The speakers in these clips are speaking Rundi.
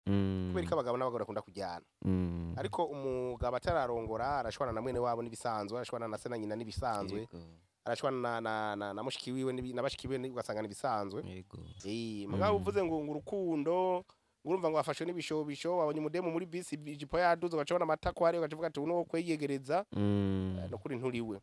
kubera ko abagabo n'abagore bakunda kujyana ariko umugabo atararongora arashwana na mwene wabo n'ibisanzwe arashwana na se na nyina n'ibisanzwe arashwana na mushiki wiwe na bashiki wiwe ugasanga n'ibisanzwe mugabo uvuze ngo urukundo urumva ngo afashwe n'ibishobisho wabonye umudemu muri bisi ijipo yaduze ugacabona amatako ari ugacuvuga ati uno kweyegereza no kuri nturiwe.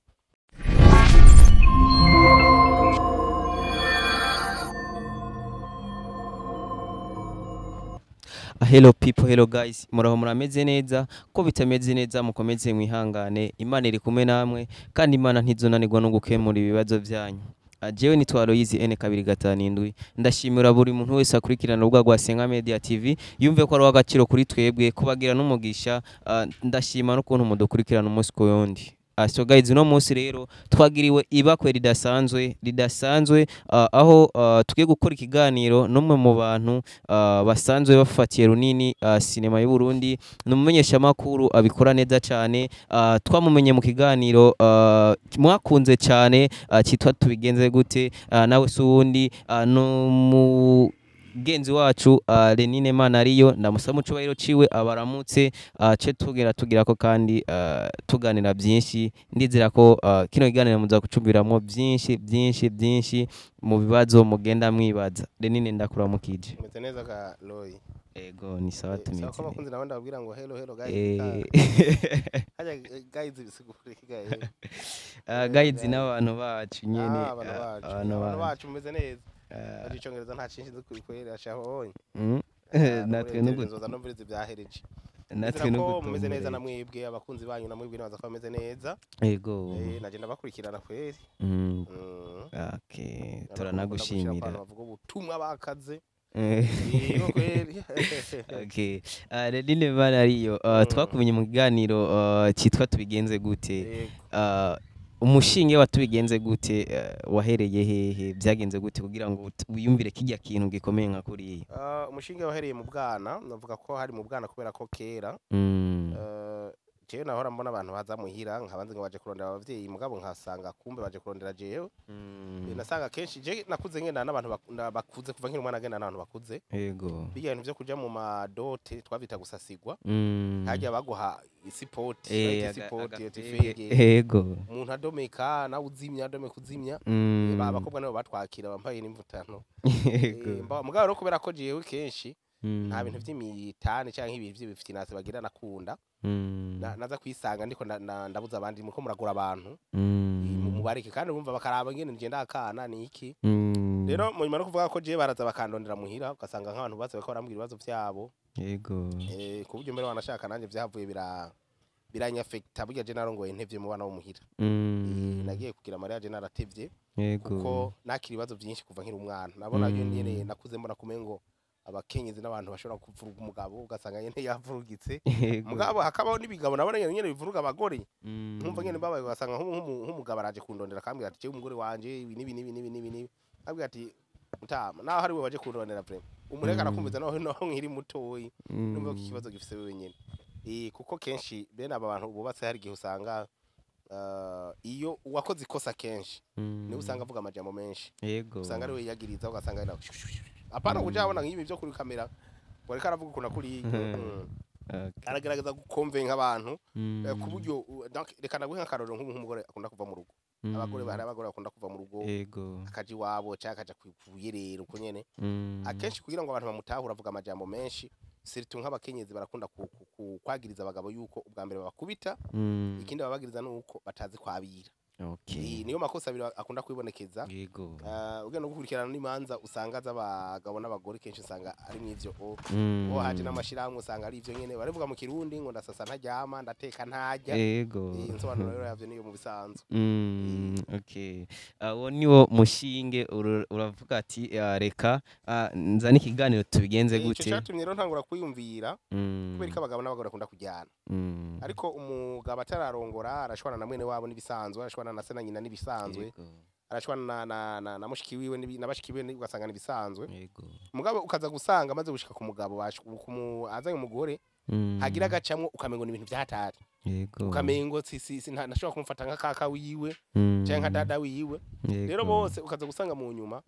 Hello people, hello guys, muraho murameze neza, ko bitameze neza mukomeze mwihangane, Imana iri kumwe namwe kandi Imana ntizonanirwa no gukemura ibibazo byanyu. Jewe nitwa Aloyizi N257 ndashimira buri muntu wese akurikirana ubwa rwa Senga Media TV yumve ko ari wagaciro kuri twebwe kubagira n'umugisha. Ndashima no kuntu mudukurikirana umunsi ku yundi. So guys, no munsi rero twagiriwe ibakwe ridasanzwe aho tugiye gukora ikiganiro numwe mu bantu basanzwe bafatiye runini sinema y'u Burundi, numumenyesha makuru abikora neza cyane. Twamumenye mu kiganiro mwakunze cyane cyitwa tubigenze gute, nawe suwundi no genzi wacu Lenine Manariyo ndamusaba mucubahiro ciwe abaramutse ce tugira ko kandi tuganira byinshi. Ndizera ko kino kiganiro muza kucumbiramwo byinshi mu bibazo mugenda mwibaza. Lenine ndakuramukije. Meze neza ka Loyi? Ego ni sawa tumeze. Sako bakunzi nawe ndabwira ngo hello guys. Haja guys bisigure guys. Guys n'abantu bacu nyene abantu bacu meze neza. Icyongereza nta kintu dukwiriye shaho natwe nuko nzoza no mviriza byahereje natwe nuko mumeze neza namwebwe abakunzi banyu namwebwe nabaza ko bameze neza. Yego nagenda bakurikirana kweri. Okay, turanagushimira bavuga ubutumwa bakaze. Okay, Lenine Manariyo twakumenye mu kiganiro cyitwa tubigenze gute. Umushinge watubigenze gute, wahereye hehe, byagenze gute kugira ngo wiyumvire kijya kintu gikomeye nka kuri? Umushinge wahereye mu bwana, navuga ko hari mu bwana kubera ko kera jewe nahora mbona abantu baza muhira nkabanze ngo baje kurondera abavyeyi mugabo nkasanga kumbe baje kurondera jewe. Nasanga kenshi je nakuze ngenda n'abantu bakuze kuva nkiri umwana ngenda n'abantu bakuze. Yego bijya ibintu byo kuja mu madote twabita gusasigwa hajya baguha support yego umuntu adomeka na uzimya kuzimya abakobwa nabo batwakira bambaye n'imvutano. Mugabo ro kubera ko jewe kenshi nta bintu by'imitane cyangwa ibintu by'ibifite nase bagira nakunda naza kwisanga ndiko ndabuza abandi muko muragura abantu mubareke kandi bumva bakaraba ngene ngenda akana ni iki. Rero mu nyuma no kuvuga ko je baraza bakandondera muhira ugasanga nk'abantu baze bakora barambwira ibibazo byabo. Yego ku buryo mbere wanashaka nanjye byavuye biranyafecta burya je narongoye ntevye mu bana bo muhira. Nagiye kugira mariage naratevye kuko nakiri ibibazo byinshi kuva nkiri umwana nabona yo nyene nakuze mbona kumengo abakenyezi n'abantu bashobora kuvuruga umugabo ugasanga nyene yavurugitse mugabo hakabaho n'ibigabo nabona nyene bivuruga abagore. Ntumva nyene babaye ugasanga nk'umugabo araje kundondera akambwira ati je umugore wanje ibi nibi abwira ati mutama naho hari we waje kundondera pre umureka arakumviza naho nkiri mutoyi numva ko ikibazo gifise wewe nyene kuko kenshi bene aba bantu bubatse hari gihe usanga iyo uwakoze ikosa kenshi niwe usanga avuga amajambo menshi. Yego usanga ari we yagiriza ugasanga apana kujabona nk'ibi byo kuri kamera wareka aravuga ukuntu kuri aragerageza gukomve nk'abantu ku buryo reka naguhe nk'akaroro nk'umugore akunda kuva mu rugo. Abagore bakunda kuva mu rugo akaji wabo cyangwa akaja kuyerera uko nyene akenshi kugira ngo abantu bamutahura avuga amajambo menshi. Siritu nk'abakenyezi barakunda kwagiriza abagabo yuko ubwa mbere babakubita ikindi babagiriza nuko batazi kwabira. Okay, niyo makosa abiri akunda kwibonekeza. Yego ugenda gukurikirana n'imanza usanga z'abagabo n'abagore kenshi usanga ari mw'ivyo haje n'amashiramwe usanga ari ivyo nyene barivuga mu Kirundi ngo ndasasa ntajyama ndateka ntajya. Yego insobanuro rero yavyo niyo mu bisanzwe. Okay, wo niwo mushinge uravuga ati reka nzana ikiganiro tubigenze gute. Ico cyatumye rero ntangura kwiyumvira kubera ko abagabo n'abagore bakunda kujyana ariko umugabo atararongora arashwana na mwene wabo n'ibisanzwe arashwana na se na nyina n'ibisanzwe arashwana na mushiki wiwe na bashiki wiwe ugasanga n'ibisanzwe. Mugabo ukaza gusanga amaze gushika ku mugabo azanye umugore hagira gacamwo ukamengo n'ibintu byahatari. Ukamengo ntashobora kumufata nka kaka wiwe cyangwa nka dada wiwe. Rero bose ukaza gusanga mu nyuma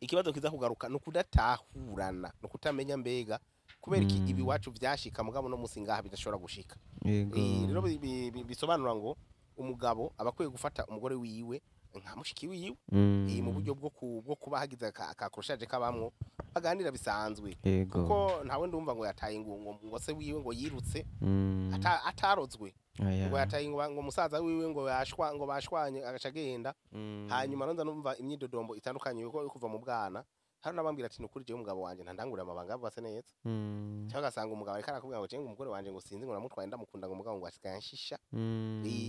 ikibazo kiza kugaruka no kudatahurana no kutamenya mbega kubera iki ibi wacu vyashika mugabo no musi ngaha bidashobora gushika rero bisobanura ngo umugabo abakwiye gufata umugore wiwe nka mushiki wiwe mu buryo bwo kuba hagize akakroshaje kabamwo baganira bisanzwe kuko ntawe ndumva ngo yataye ngo se wiwe ngo yirutse atarozwe ngo yataye ngo musaza wiwe ngo bashwanye agacagenda hanyuma nonza numva imyidodombo itandukanye yuko kuva mu bwana hari nabambira ati nukuri je umugabo wanje ntandangurira amabanga base neza cyangwa gasanga umugabo ariko arakubwira ngo cenga umugore wanje ngo sinzi ngo namutwaye ndamukunda ngo umugabo ngo asikanshisha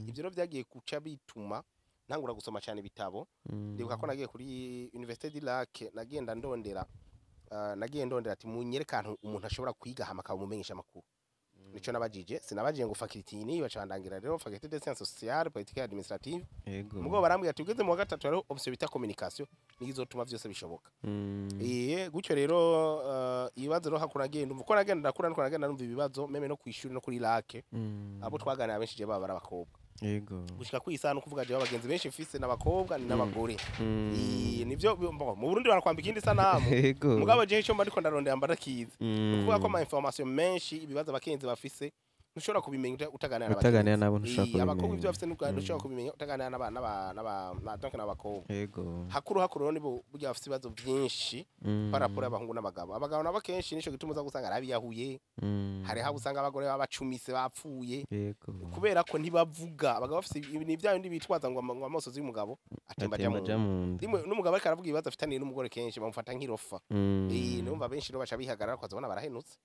ibyo rero byagiye kuca bituma ntangura gusoma cyane ibitabo ndibuka ko nagiye kuri Université du Lac nagiye ndondera ati munyereka ahantu umuntu ashobora kwiga hamaka umumenyesha makuru nico nabajije sinabajije ngo faculty ni bacandangira rero faculté de sciences sociales politique et administrative mugo barambwira ati ugeze mu gatatu rero option bita communication nigizotuma byose bishoboka gutyo rero ibibazo ro hakura genda uko nagenda ndakura nuko nagenda numva ibibazo meme no kwishuri no kuri Lac abo twaganira benshi je baba barabakobwa gushika kwisa no kuvuga je abagenzi benshi mfise n'abakobwa n'abagore nivyo mu Burundi barakwambika indi sanamu mugabo je cyo mba ndiko ndarondera mbarakiza kuvuga ko ama information menshi ibibazo abakenzi bafise ntushobora kubimenya utaganira nabo ntushobora abakobwa ibyo bafise ntushobora kubimenya utaganira n'abakobwa hakuru nibo burya bafise ibibazo byinshi parapora y'abahungu n'abagabo nabo kenshi nico gituma uza gusanga arabiyahuye hari habo usanga abagore babacumise bapfuye kubera ko ntibavuga abagabo bafise ibintu byayo ndibitwaza ngo amasozi y'umugabo atemba jamu rimwe n'umugabo ariko aravuga ibibazo afitaniye n'umugore kenshi bamufata nk'irofa numva benshi no baca bihagarara ko azabona barahenutse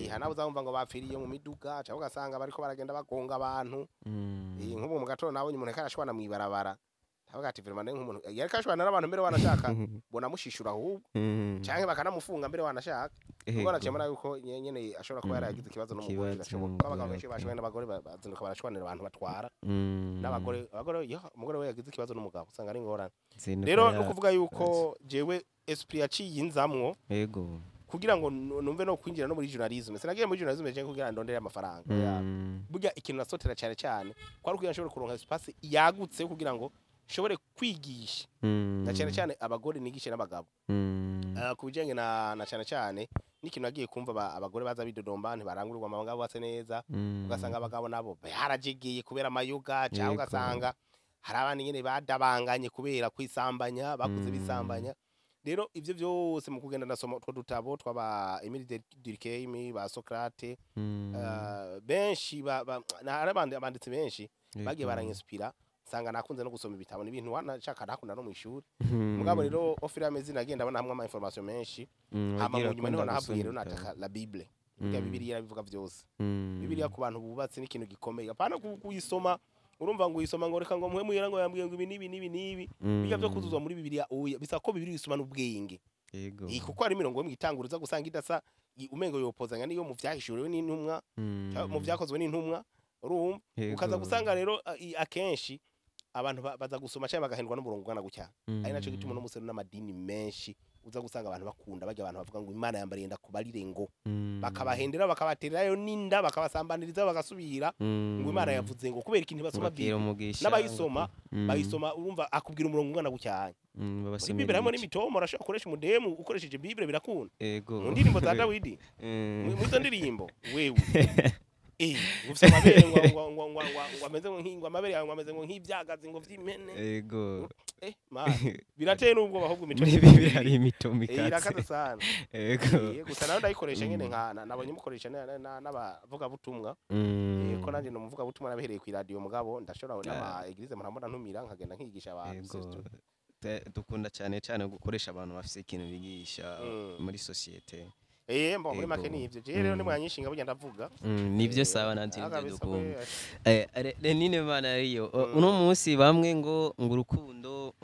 hana uzamva ngo bapfiriye mu miduga cyangwa ugasanga bariko baragenda bagonga abantu nk'ubu mu gatondo nabonye umuntu karashwana mwibarabara tavuga ati vraiment nk'umuntu yari kashwana n'abantu mbere wanashaka bona mushishura ahubwo canke bakanamufunga mbere wanashaka ubwo nacemera yuko nyene ashobora kuba yaragize ikibazo n'umugore gashoboka abagabo benshi bashwana n'abagore bazinduka barashwanira abantu batwara n'abagore umugore we yagize ikibazo n'umugabo usanga ari ngorane rero no kuvuga yuko jewe esprit yaciye inzamwo kugira ngo numve no kwinjira no muri journalism sinagiye muri journalism je kugira ndondere amafaranga burya ikintu nasotera cyane kwari kugira nshobora kuronka espace yagutse kugira ngo shobore kwigisha na cyane abagore nigishe n'abagabo kubijanye na cyane n'ikintu nagiye kumva abagore baza bidodomba ntibarangurirwa amabanga bose neza ugasanga abagabo nabo barajegeye kubera amayoga cyangwa ugasanga hari abandi nyene badabanganye kubera kwisambanya bakuze bisambanya rero ivyo byose mu kugenda ndasoma utwo dutabo twaba Emile Durkheim ba Socrate benshi abanditsi benshi bagiye baranyispira sanga nakunze no gusoma ibitabo n'ibintu wanashaka nakunda no mu ishuri mugabo rero ofira amezi nagenda abona hamwe ama information menshi hama mu nyuma niho nahavuye rero nataka la Bible ya Bibiliya bivuga byose Bibiliya ku bantu bubatse n'ikintu gikomeye apana kuyisoma urumva ngo uyisoma ngo reka ngo muhe muhera ngo yambwiye ngo ibi nibi bijya byo kuzuzwa muri Bibiliya oya bisa ko Bibiliya isoma n'ubwenge kuko ari mirongo yo mwitanguriza gusanga idasa umengo yopozanya niyo mu vyahishuriwe n'intumwa mu vyakozwe n'intumwa urumva ukaza gusanga rero akenshi abantu baza gusoma cyangwa bagahendwa n'umurongo ugana gutya ari naco gituma no musero n'amadini menshi uza gusanga abantu bakunda bajya abantu bavuga ngo Imana yambariye ndakubarire ngo bakabahendera bakabatererayo ninda bakabasambaniriza bagasubira ngo Imana yavuze ngo kubera ikintu basoma n'abayisoma bayisoma urumva akubwira umurongo ungana gucyanya Bibiliya harimo n'imitomo urashobora gukoresha umudemu ukoresheje Bibiliya birakunda mu ndirimbo za Dawidi mu izo ndirimbo wewe ufite amabere ngo ameze ngo amabere yawe ngo ameze ngo nk'ibyagazi ngo vy'imene birateye n'ubwo bahubwo imico Bibiliya hari imitomo ikatse irakaze sana gusa nawe ndayikoresha nyene nkana nabonye mukoresha n'abavuga butumwa ko nanje no muvuga butumwa nabihereye ku radio mugabo ndashobora n'ama eglise murambona ntumira nkagenda nkigisha abantu dukunda cyane gukoresha abantu bafite ikintu bigisha muri societe mbo muri make nivyo je rero ni mwanyishinga burya ndavuga nivyo sawa nanti dukunda Lenine mana riyo uno munsi bamwe ngo urukundo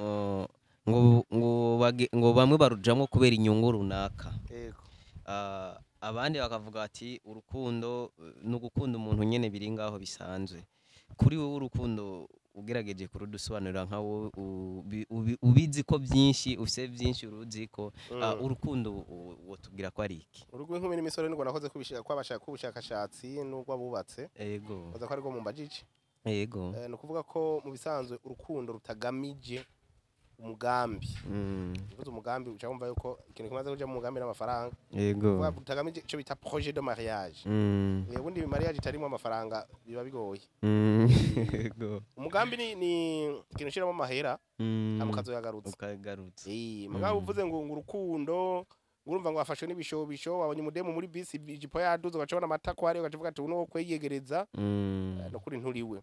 ngo bamwe barujamwe kubera inyungu runaka abandi bakavuga ati urukundo no gukunda umuntu nyene biri ngaho bisanzwe kuri wowe urukundo ugerageje kurudusobanurira nka wowe ubizi ko byinshi ufise byinshi uruzi ko urukundo wotubwira ko ari iki urugo nk'umwe n'imisoro ngo nakoze kubishaka kwabashaka kubushakashatsi n'ubwo abubatse baza ko ari go mu mbajije ni ukuvuga ko mu bisanzwe urukundo rutagamije umugambi uvuze umugambi uca wumva yuko ikintu kimaze kuja mu mugambi n'amafaranga yego utagamije ico bita projet de mariage ubundi mariage itarimo amafaranga biba bigoye yego umugambi ni ikintu shiramo amahera amukazo yagarutse mugabo uvuze ngo urukundo urumva ngo afashwe n'ibishobisho wabonye umudemu muri bisi ijipo yaduze ugacabona amatakwari ugacuvuga ati uno kweyegereza no kuri nturiwe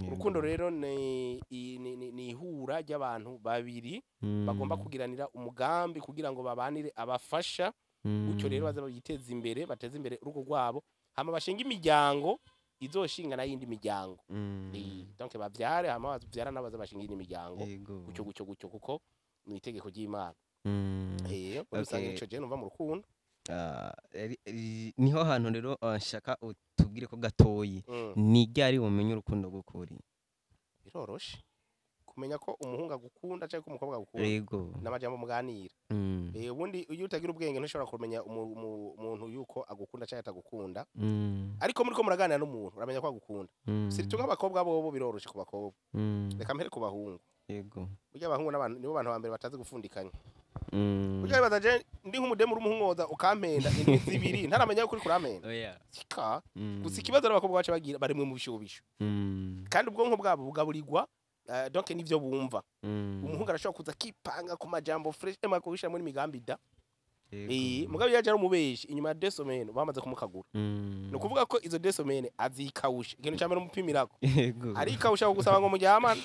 urukundo rero ni ihura ry'abantu babiri bagomba kugiranira umugambi kugira ngo babanire abafasha gutyo rero baza bayiteza imbere bateze imbere urugo rwabo hama bashinga imiryango izoshinga n'ayindi miryango donc bavyare hama bavyara n'abaza bashinga indi miryango gutyo kuko ni itegeko ry'Imana usanga ico je numva mu rukundo niho hantu rero nshaka utubwire ko gatoyi ni ryari umenye urukundo gukuri biroroshe kumenya ko umuhungu agukunda cyangwa ko umukobwa agukunda n'amajambo muganira ubundi iyo utagira ubwenge ntushobora kumenya umuntu yuko agukunda cyangwa atagukunda ariko muri ko muraganira n'umuntu uramenya ko agukunda sirito nk'abakobwa bobo biroroshe ku bakobwa reka mpere ku bahungu burya abahungu n'abantu nibo bantu bambere batazi gufundikanya burya bibaza ndi nk'umudemu urumuhungoza ukampenda indwi zibiri ntaramenya yuko uri kuramenda sika gusa ikibazo n'abakobwa bacu bagira barimwe mu bishobisho kandi ubwonko bwabo bugaburirwa donc nivyo bumva umuhungu arashobora kuza kipanga ku majambo fresh emakogisha muri migambi da mugabo yaje ari umubeshi inyuma ya desomene bamaze kumukagura no kuvuga ko izo desomene azikawusha ikintu cyambere umupimirako ari kawusha gusaba ngo mujyamana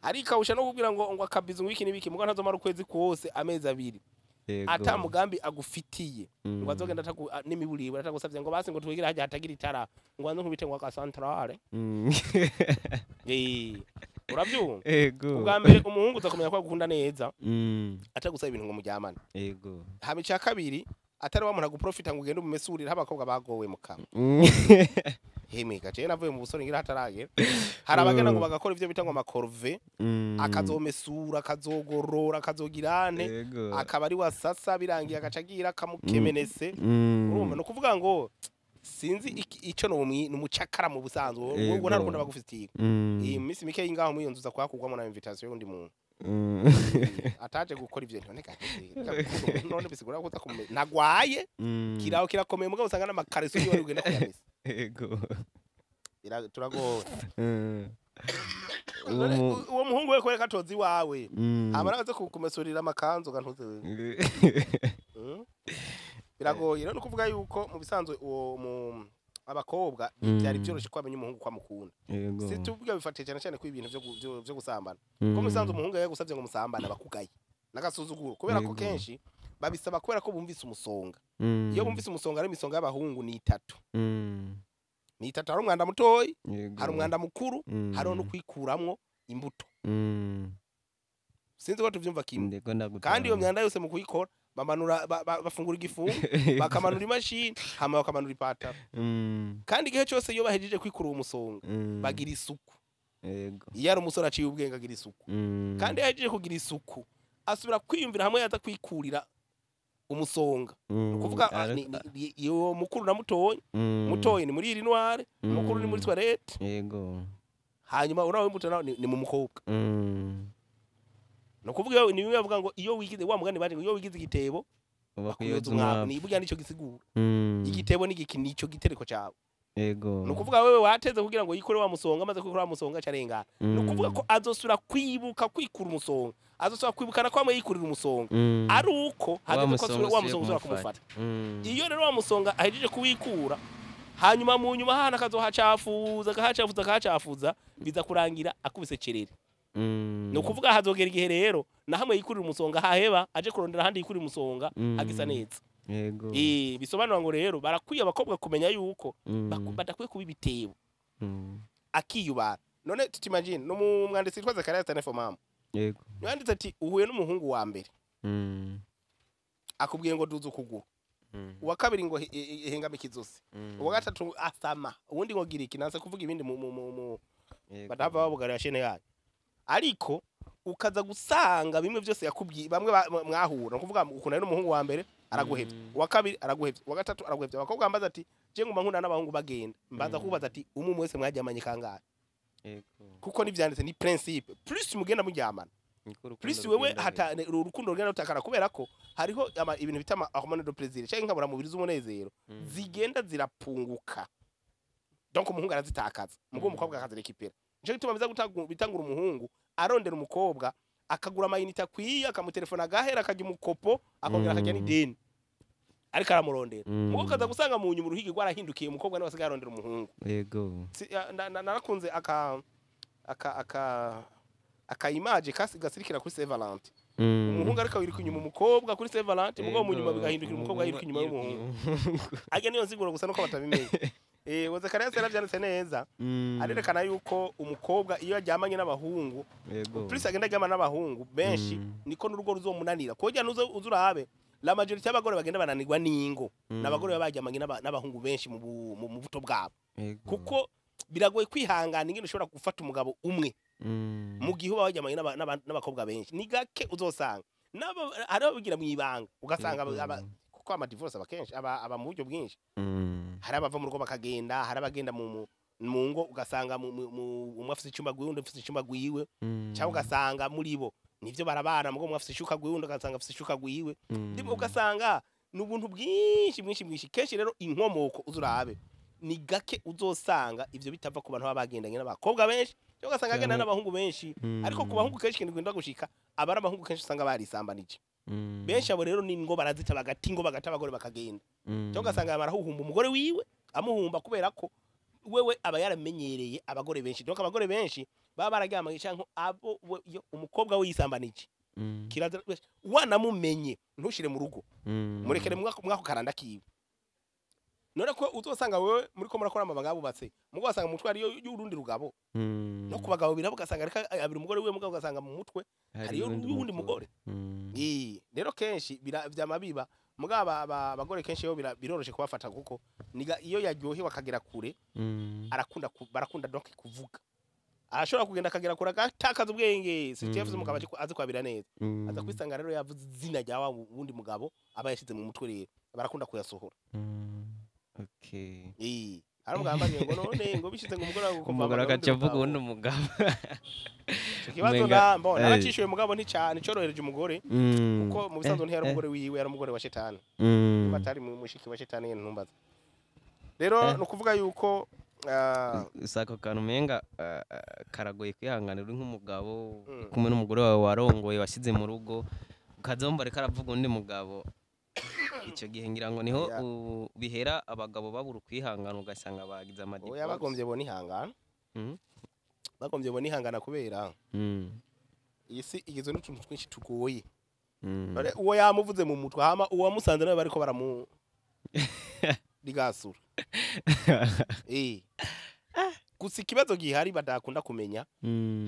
ari kawusha no kubwira ngo akabiza ngo iki nibiki mugabo ntazomara ukwezi kose amezi abiri ata mugambi agufitiye ngo azogenda n'imiburiwe atagusavye ngo basi ngo twigira haje hatagira itara ngo anzo nkubite ngo akasantrale urabyumva ubwa mbere umuhungu uzakumenya ko agukunda neza atagusaba ibintu ngo mujyamane hama icya kabiri atari wamuntu aguprofita ngo ugende umumesurire abakobwa bagowe mu kanwa hemwe gaje navuye mu busore ngira hataragera hari abagenda ngo bagakora ivyo bita ngo amakorve akazomesura akazogorora akazogirane akaba ari wasasa birangiye agacagira kamukemenese urumva no kuvuga ngo sinzi ico no umucakara mu busanzwe ubwo ntarukunda bagufitiye imisi mike y'ingaho mu yonzuza kwakugwamo na invitation y'undi muntu ataje gukora ivyo none none bisigura ko utakomeye nagwaye kiraho kirakomeye mugabo usanga n'amakareso yo ugenda kuyamesa turagoye uwo muhungu we kwereka tozi wawe amara aze kukumesurira amakanzu gantuze biragoye rero kuvuga yuko mu bisanzwe uwo abakobwa byari byoroshye kwamenya umuhungu kwa mukunda si tuvuga bifatiye cyane ko ibintu byo gusambana ko mu bisanzwe umuhungu yagusabye ngo musambana bakugaye nagasuzuguro kubera ko kenshi babisaba kubera ko bumvise umusonga iyo bumvise umusonga ari imisonga y'abahungu ni itatu hari umwanda mutoyi hari umwanda mukuru hari no kwikuramwo imbuto sinzi ko tuvyumva kimwe kandi iyo myanda yose mu kuyikora bamanura bafungura igifungo bakamanura imashini hama bakamanura ipataro kandi igihe cyose iyo bahejeje kwikura umusonga bagira isuku iyo ari umusore aciye ubwenge agira isuku kandi yahejeje kugira isuku asubira kwiyumvira hamwe yaza kwikurira umusonga kuvuga iyo mukuru na mutoyi ni muri iri noire mukuru ni muri toilette hanyuma urawe imbuto ni mu mukobwa no kuvuga ni bimwe bavuga ngo iyo wigize wa mugani baje ngo iyo wigize igitebo bakuyoza umwabo ni burya nico gisigura igitebo nico gitereko cyawe no kuvuga wewe wateze kugira ngo yikore wa musonga amaze kwikora wa musonga carengana no kuvuga ko azosura kwibuka kwikura umusonga azosura kwibukana ko amwe yikurira umusonga ari uko hageze ko wa musonga usura kumufata iyo rero wa musonga ahejeje kuwikura hanyuma mu nyuma hana kazohacafuza biza kurangira akubise cerere no kuvuga hazogera igihe rero na hamwe yikurira umusonga haheba aje kurondera handi yikurira umusonga agisa neza bisobanura ngo rero barakwiye abakobwa kumenya yuko badakwiye kuba ibitebo akiyubara none tutimagine no mu mwanditsi twaza Zakaria Tanefomam yanditse ati uhuye n'umuhungu wa mbere akubwiye ngo duze ukuguru uwa kabiri ngo hengame kizosi uwa gatatu asama ubundi ngo giriki nanse kuvuga ibindi mu badava babugarira shene yayo ariko ukaza gusanga bimwe byose yakubwiye bamwe mwahura no kuvuga ukuntu ari n'umuhungu wa mbere araguhevye uwa kabiri araguhevye uwa gatatu araguhevye abakobwa mbaza ati je nguma nkunda n'abahungu bagenda mbaza kubaza ati umwe wese mwajyamanye kangahe kuko nivyanditse ni principe plus mugenda mujyamana plus wewe hata urukundo rugenda rutakara kubera ko hariho ibintu bita hormone de plaisir cyangwa nkabura mubiri z'umunezero zigenda zirapunguka donc umuhungu arazitakaza mugo umukobwa akazirekipera nico gituma biza bitangura umuhungu arondera umukobwa akagura amayinite akwiye akamutelefona agahera akajya umukopo akongera akajya n'ideni ariko aramurondera mugo kaza gusanga mu nyuma uruhigi rwarahindukiye umukobwa nawe asigaye arondera umuhungu yego narakunze aka image gasirikira kuri Saint Valentin umuhungu ariko yiri kunyuma umukobwa kuri Saint Valentin mugo mu nyuma bigahindukira umukobwa yiri kunyuma y'umuhungu age niyo nsiguro gusa nuko batabimenye woze kare yose yaravyanditse neza arerekana yuko umukobwa iyo aryamanye n'abahungu plus agenda aryama n'abahungu benshi niko n'urugo ruzomunanira ko jya uzurabe la majorité y'abagore bagenda bananirwa n'ingo n'abagore babaryamanye n'abahungu benshi mu buto bwabo kuko biragoye kwihangana ingene ushobora gufata umugabo umwe mu gihe babaryamanye n'abakobwa benshi ni gake uzosanga hari ababigira mu ibanga ugasanga kuko ama divorce abakenshi aba mu buryo bwinshi hari abava mu rugo bakagenda hari abagenda mu ngo ugasanga umwe afite icyumba gwiwe undi afite icyumba gwiwe cyangwa ugasanga muri bo nivyo barabana mugo umwe afite ishuka gwiwe undi ugasanga afite ishuka gwiwe ndimo ugasanga n'ubuntu bwinshi kenshi rero inkomoko uzurabe ni gake uzosanga ivyo bitava ku bantu babagendanye n'abakobwa benshi cyangwa ugasanga agenda n'abahungu benshi ariko ku bahungu kenshi kintu gwenda gushika abari abahungu kenshi usanga barisambanije benshi abo rero ni ngo barazita bagati ngo bagata abagore bakagenda cyangwa ugasanga barahuhumba umugore wiwe amuhumba kubera ko wewe aba yaramenyereye abagore benshi donc abagore benshi baba bararyamanye cyangwa abo umukobwa we yisambanije kiraza wanamumenye ntushire mu rugo murekere mwako karanda kiwe none ko uzosanga wewe muri ko murakora amabanga yabubatse mugo wasanga mutwe ari y'urundi rugabo no kubagabo birabo gasanga ariko abiri umugore wiwe mugabo gasanga mu mutwe hari y'urundi mugore rero kenshi byamabiba mugabo abagore kenshi yo biroroshe kubafata kuko niga iyo yaryohewe akagera kure barakunda donc kuvuga arashobora kugenda akagera kure agatakaza ubwenge sitiyefuze mugabo azi kwabira neza aza kwisanga rero yavuze izina rya wa wundi mugabo aba yashize mu mutwe rero barakunda kuyasohora okay aramugambanye ngo none ngo bishize ngo umugore agacavuga undi umugabo kibazo nambo naracishuye mugabo nticane cyorohereje umugore kuko mu bisanzwe ntiyari umugore wiwe yari umugore wa shetani batari mu mushiki wa shetani ntumbaza rero no kuvuga yuko sako kantu menga karagoye kwihanganira nk'umugabo kumwe n'umugore wawe warongoye wasize mu rugo ukazomba reka aravuga undi mugabo icyo gihe ngira ngo niho bihera abagabo babura kwihangana ugasanga bagize amadivorce oya bagombye bona ihangana bagombye bona ihangana kubera iyi si igizwe n'utuntu twinshi tugoye uwo yamuvuze mu mutwe hama uwo musanze nawe bariko baramu digasura gusa ikibazo gihari badakunda kumenya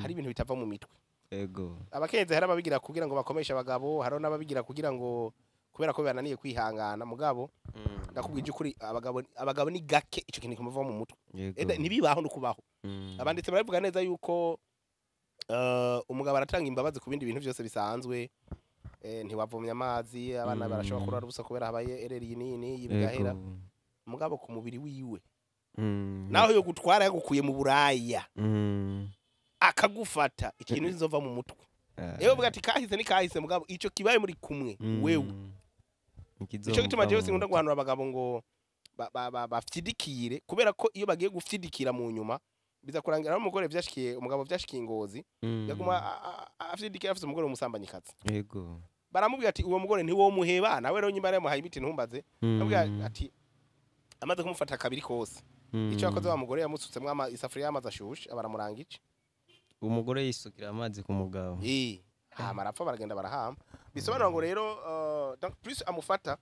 hari ibintu bitava mu mitwe ego abakenze hari ababigira kugira ngo bakomeshe abagabo hari n'ababigira kugira ngo kubera ko bananiye kwihangana mugabo ndakubwije ukuri abagabo ni gake ico kintu kimuva mu mutwe nibibaho no kubaho abanditse baravuga neza yuko umugabo aratanga imbabazi ku bindi bintu byose bisanzwe ntiwavomye amazi abana barashobora kurara ubusa kubera habaye ereri nini yibigahera umugabo ku mubiri wiwe naho yo gutwara yagukuye mu buraya akagufata ikintu nizova mu mutwe ewe vuga ati kahise ni kahise mugabo ico kibaye muri kumwe wewe ico gituma jewe sinkunda guhanura abagabo ngo bafyidikire kubera ko iyo bagiye gufyidikira mu nyuma biza kurangira aho umugore vyashikiye umugabo vyashikiye ingozi yaguma afyidikira afite umugore umusambanyikazi yego baramubwira ati uwo mugore ntiwo muheba nawe rero nyimba yamuhaye imiti ntumbaze bamubwira ati amaze kumufata kabiri kose ico yakoze wa mugore yamusutsemo isafuriya y'amazi ashushe abaramurangije umugore yisukira amazi ku mugabo marapfa baragenda barahamba bisobanura ngo rero donc plus amufata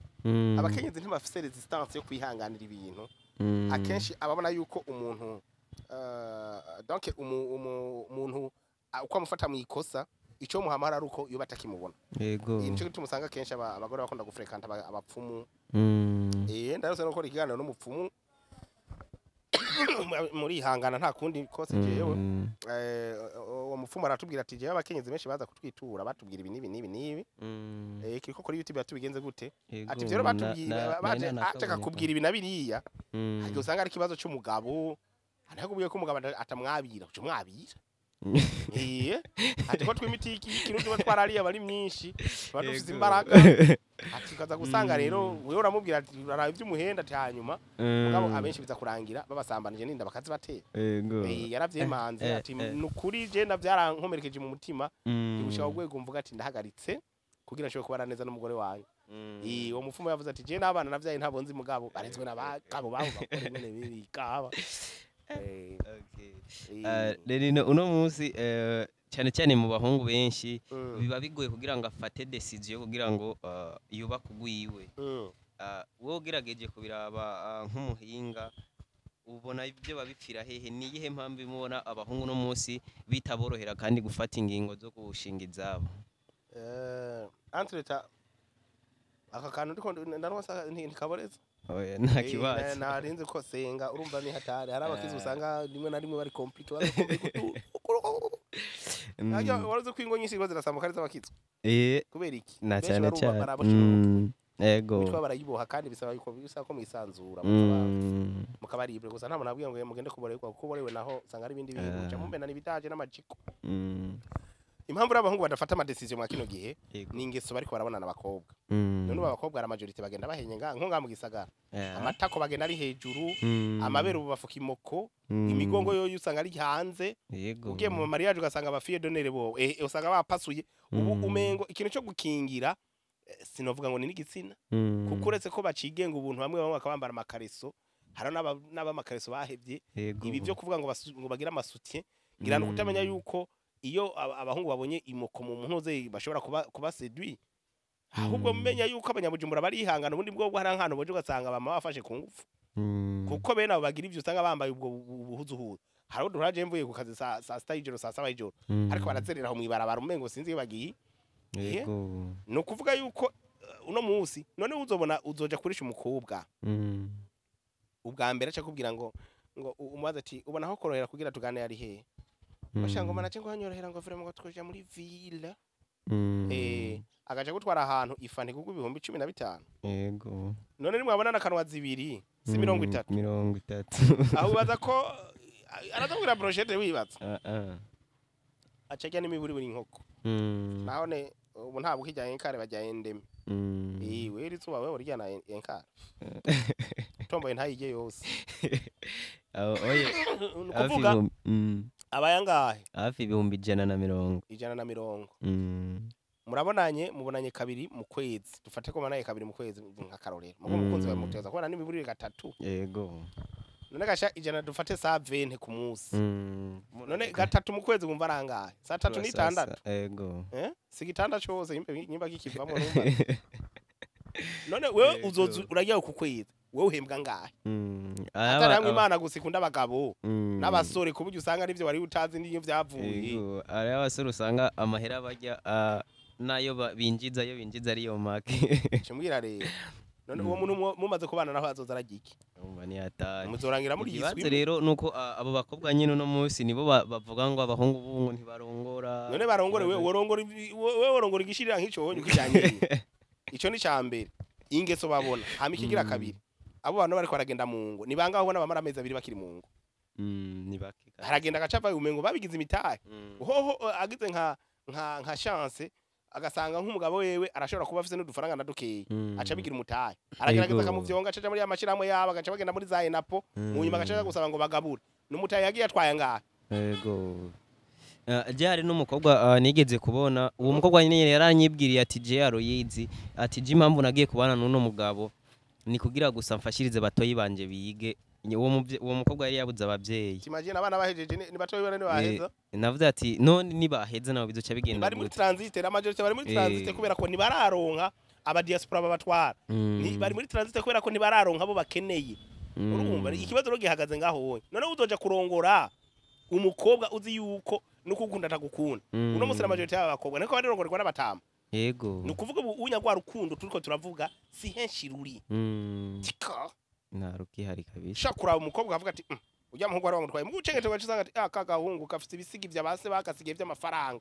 abakenyezi ntibafise resistance yo kwihanganira ibintu akenshi ababona yuko umuntu donc umuntu uko amufata mu ikosa ico muhamara ari uko iyo batakimubona yego nico gitumusanga kenshi abagore bakunda gufrekanta abapfumu ndarose no gukora ikiganiro n'umupfumu muri hangana nta kundi kose jewe uwo mupfumu aratubwira ati jewe abakenyezi benshi baza kutwitura batubwira ibi nibi kiriko kuri YouTube yatubigenze gute ati rero batubwira baje ataka kubwira ibi nabiriya hage usanga ari kibazo cy'umugabo anakubwiye ko umugabo atamwabira uco mwabira ati ko twimiti ikirundi batwarariye bari myinshi badufite imbaraga ati kaza gusanga rero wewe uramubwira ati uraraye ivy'umuhenda ati hanyuma mugabo abenshi biza kurangira babasambanije ninda bakazi batera yaravyimanze ati nukuri je ndavyarankomerekeje mu mutima ushaka gwego mvuga ati ndahagaritse kugira nshobore kubana neza n'umugore wanyu uwo mufumo yavuze ati je n'abana navyaye ntabo nzi mugabo barenzwe n'abagabo babo bakora nyene bibikaba rero uno munsi cyane cyane mu bahungu benshi biba bigoye kugira ngo afate decision kugira ngo yubake ugwiwe wowe ugerageje kubiraba nk'umuhinga ubona ibyo babipfira hehe ni iyihe mpamvu imubona abahungu no munsi bitaborohera kandi gufata ingingo zo gushinga izabo antreta aka kantu ndiko ndarwasa ntikaboreza oya nta kibazo narinze ko senga urumva ni hatari hari abakizi usanga rimwe na rimwe bari complique waruze kwingo nyinshi bazirasamuka arizo abakizi kubera iki na cyane cyane ego bitwa barayiboha kandi bisaba yuko bisako mwisanzura mukabaribre gusa nta muntu abwiye ngo mugende kuborerwa kuko borewe naho usanga ari ibindi bintu cyo mumbena nibitaje n'amajiko impamvu y'abahungu badafata ama decision mwa kino gihe ni ingeso bariko barabona n'abakobwa none abakobwa ara majority bagenda bahenye nko nga mu gisagara amatako bagenda ari hejuru amabere ubu bafuka imoko imigongo yo usanga ari hanze ugiye mu mariage ugasanga abafiye donere bo usanga bapasuye ubu umengo ikintu cyo gukingira sinovuga ngo ni n'igitsina kuko uretse ko bacigenga ubuntu bamwe bakabambara amakareso hari n'abamakareso bahevye ibi byo kuvuga ngo bagira amasutien ngira no kutamenya yuko iyo abahungu babonye imoko mu ntuze bashobora kuba séduit ahubwo mumenya yuko abanyabujumbura bari ihangana ubundi bwo hari ankano boje ugasanga bama bafashe ku ngufu kuko bene abo bagira ivyo usanga bambaye ubwo buhuzuhuzu hari uduraje mvuye ku kazi saa sita y'ijoro saa saba y'ijoro ariko barazerera mu ibarabara umengo sinzi bagiye no kuvuga yuko uno munsi none uzobona uzoja kurisha umukobwa ubwa mbere aca kubwira ngo umubaza ati ubona aho korohera kugira tugane ari he bashango mana cyo hanyorohera ngo vremo ngo twoja muri ville agaje gutwara ahantu ifante kuko ibihumbi 15 yego none nimwabona nakanwa zibiri si 30 aho baza ko arazongera brochette wibatsa acajya n'imiburi buri nkoko nahone ubu ntabwo kijyanye kare bajyaye ndeme weri zuba wewe uryana enkara tomboye ntayige yose oye kuvuga abayangahe hafi ibihumbi 150 mubonanye kabiri mu kwezi dufate ko manaye kabiri mu kwezi nka karorero mugo mukunzi wa muteza kubona n'imiburi 3 yego none gasha ijana dufate 20 ku munsi none 3 mu kwezi bumva arangahe 3 ni 6 yego sigitanda cyose nyimba gikivamo numva none wewe uzozu uragiye ku kwezi wewe uhembwa ngahe ataramwe imana gusikunda abagabo n'abasore kubujya usanga nivyo wari utazi n'ivyo byavuye ari abasore usanga amahera bajya nayo binjiza ariyo make cyumbwira rero none uwo muntu mumaze kubana naho azoza aragiki umani atari muzorangira muri yiswi rero nuko abo bakobwa nyine no munsi nibo bavuga ngo abahungu bungu ntibarongora none barongore wewe worongora igishirira nk'ico wonye kijanye ico ni cyambere ingeso babona hamikigira kabiri abo bantu bariko baragenda mu ngo nibanga babona bamara amezi 2 bakiri mu ngo nibakika haragenda gacapa umengo babigize imitahe hoho agize nka chance agasanga nk'umugabo wewe arashobora kuba afise n'udufaranga nadukeye aca bigira umutahe aragerageza akamuvyonga aca muri amashiramo yaba agaca bagenda muri za enapo mu nyuma agaca gusaba ngo bagabure n'umutahe yagiye atwaye ngaha yego Jari n'umukobwa nigeze kubona uwo mukobwa nyine yaranyibwiriye ati je yaroyizi ati je impamvu nagiye kubana n'uno mugabo ni kugira gusa mfashirize batoyi banje bige uwo mukobwa yari yabuze abavyeyi imagine abana bahejeje ni batoyi bane baheza navuze ati none nibaheza nabo bizoca bigenda bari muri transit la majorité bari muri transit kubera ko ni bararonka aba diaspora babatwara ni bari muri transit kubera ko ni bararonka abo bakeneye urumva ikibazo ro gihagaze ngaho wowe none uzoja kurongora umukobwa uzi yuko nukukunda atagukunda uno musira majorité y'abakobwa niko barongorwa n'abatama yego nukuvuga unyagwa rukundo turiko turavuga si henshi ruri tika naruki hari kabisa shakura umukobwa avuga ati ujya muhungu wari wamutwaye mugucengete ugacusanga ati kagahungu kafite ibisigi by'abase bakasigiye by'amafaranga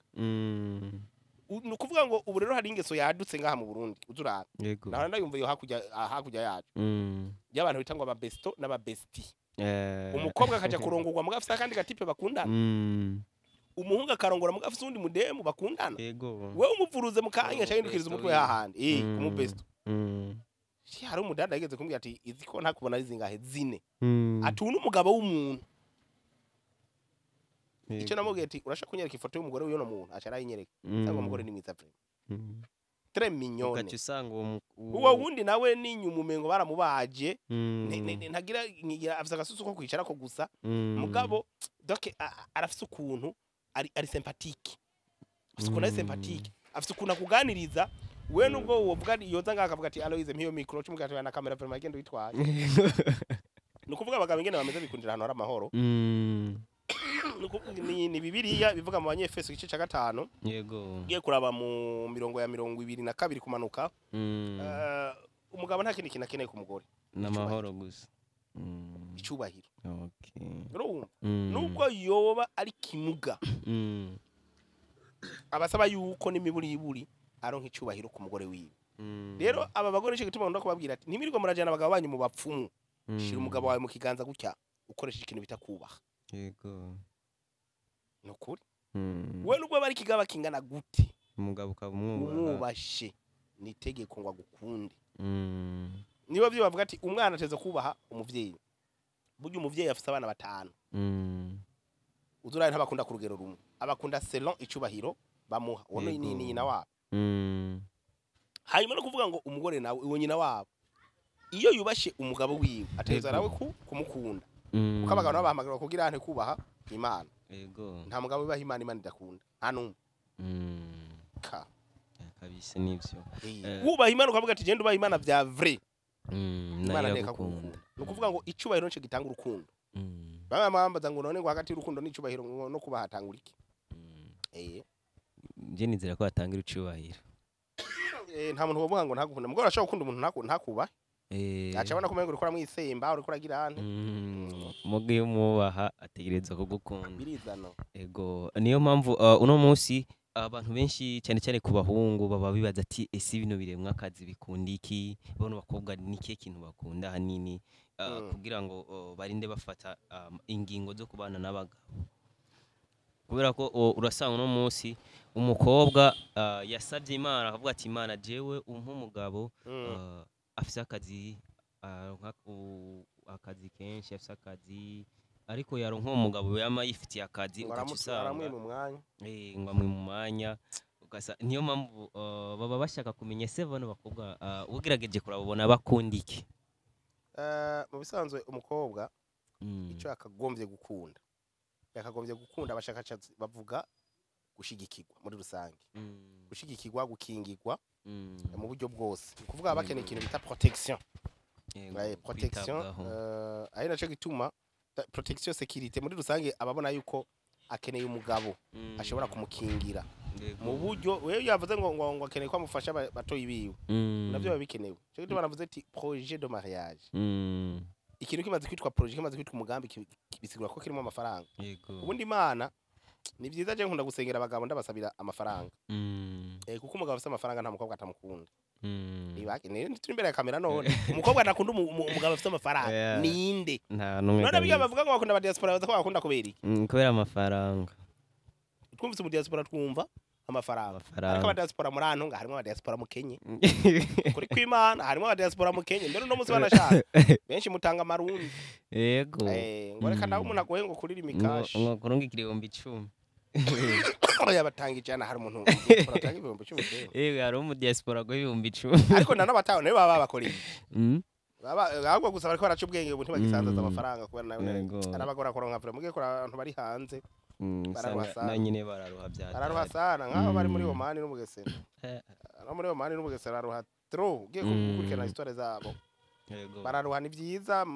nukuvuga ngo ubu rero hari ingeso yadutse ngaha mu Burundi uzurana naho ndayumva yo hakurya yacu y'abantu bitangwa ababesto n'ababesti umukobwa akaja kurongorwa mugafisa kandi gatipe bakundana umuhungu akarongora muga afise undi mudemu bakundana yego wewe umuvuruze mukanya cyahindukiriza umutwe hahandi kumubesto Mm. hari umudada yageze kumbwira ati izi ko ntakubona ari zingahe zine Mm. ati uyu n'umugabo w'umuntu Yego. icyo namubwiye ati urashaka kunyereka ifoto y'umugore w'uyo muntu aca arayinyereka cyangwa umugore ni mwiza pe Mm. très mignonne ugaca usanga uwo wundi nawe n'inyuma umengo baramubaje Mm. ntagira afise agasusu ko kwicara ko gusa Mm. mugabo donc arafise ukuntu ari sympathique afise ukuntu ari sympathique afise ukuntu akuganiriza we nubwo wovuga yoza ngaho akavuga ati Aloise mpiyo micro cy'umugati na kamera vraiment agenda witwaye nukuvuga abagabo ingene bameze bikundira ahantu hari amahoro ni bibiliya bivuga mu banyefeso igice cya 5 yego giye kuraba mu mirongo ya 22 kumanuka umugabo nta kindi kintu akeneye ku mugore n'amahoro gusa icubahiro okay urumva nubwo yoba ari kimuga abasaba yuko n'imiburiburi aronka icubahiro ku mugore wiwe rero aba bagore cyo gituma ndo kubabwira ati nimirirwa murajana abagabo banyu mu bapfumu shira umugabo wawe mu kiganza gutya ukoresheje ikintu bita kubaha yego nukuri we nubwo bari kigaba kingana gute umugabo ukabumwubaha umwubashe nitegeko ngo agukunde niba byo bavuga ati umwana ateze kubaha umuvyeyi buryo umuvyeyi afite abana 5 uzurane ntabakunda ku rugero rumwe abakunda selon icubahiro bamuha wono ni nyina wabo hanyuma no kuvuga ngo umugore nawe uwo nyina wabo iyo yubashe umugabo wiwe ateza nawe kumukunda kuko abagabo nabo bahamagara kugira ante kubaha Imana yego nta mugabo ubaha Imana idakunda nta numwe ka kabise nivyo ubaha Imana ukavuga ati genda ubaha Imana vya vrai Imana ndeka gukunda nukuvuga ngo icubahiro nce gitanga urukundo baba mambaza ngo none ngo hagati y'urukundo n'icubahiro no kubaha atangura iki je nizera ko atangira icubahiro nta muntu wovuga ngo ntagukunda mugora ashaka gukunda umuntu ntakubahe acabona kumenga urikora mwisemba urikora gira hane mugiye umubaha ategereza kugukunda birizano ego niyo mpamvu uno munsi abantu benshi cyane cyane ku bahungu baba bibaza ati ese bino biremwa akazi bikunda iki bono bakobwa niki kintu bakunda hanini kugira ngo barinde bafata ingingo zo kubana n'abagabo kubera ko urasanga uno munsi umukobwa yasabye Imana akavuga ati Imana jewe umugabo afise akazi akazi kenshi afise akazi ariko yaronka umugabo yama yifitiye akazi ugacisanga ngo amwe mu mwanya ugasa niyo mpamvu baba bashaka kumenya se bano bakobwa ugerageje kurabona bakunda iki mu bisanzwe umukobwa icyo akagombye gukunda yakagombye gukunda abashakashatsi bavuga gushigikirwa muri rusange gushigikirwa gukingirwa mu buryo bwose kuvuga abakeneye ikintu bita protection protection ari naco gituma protection sécurité muri rusange ababona yuko akeneye umugabo ashobora kumukingira mu buryo wewe yavuze ngo akeneye ko amufasha batoyi biwe navyo babikenewe cyo gituma navuze ati projet de mariage ikintu kimaze kwitwa projet kimaze kwitwa umugambi bisigura ko kirimo amafaranga ubundi Imana ni byiza je nkunda gusengera abagabo ndabasabira amafaranga kuko umugabo afite amafaranga nta mukobwa atamukunda nibake ni turi imbere ya kamera none umukobwa nakunda umugabo afite amafaranga ninde none biga bavuga ngo bakunda aba diaspora baza ko bakunda kubera iki kubera amafaranga twumvise mu diaspora twumva amafaranga ariko aba diaspora muri antu nga harimo aba diaspora mu Kenya kuri kw'Imana harimo aba diaspora mu Kenya mbere no munsi banashaka benshi mutanga amarundi yego ngo reka nawe umuntu agoye ngo kurira imikashi ngo kurunga ikirombe 10 yabatanga ijana hari umuntu uratanga ibihumbi 10 hari mu diaspora go ibihumbi 10 ariko nanabataho nabe baba bakoreye ahubwo gusa bariko baraca ubwenge ubu ntibagisanzaza amafaranga kubera nawe arabagora koronka vre mugiye kora abantu bari hanze na nyine bararuha bararuha sana nk'aho bari muri Omani no mu Gesera no muri Omani no mu Gesera bararuha trop ugiye gukurikirana histoire zabo bararuha ni byiza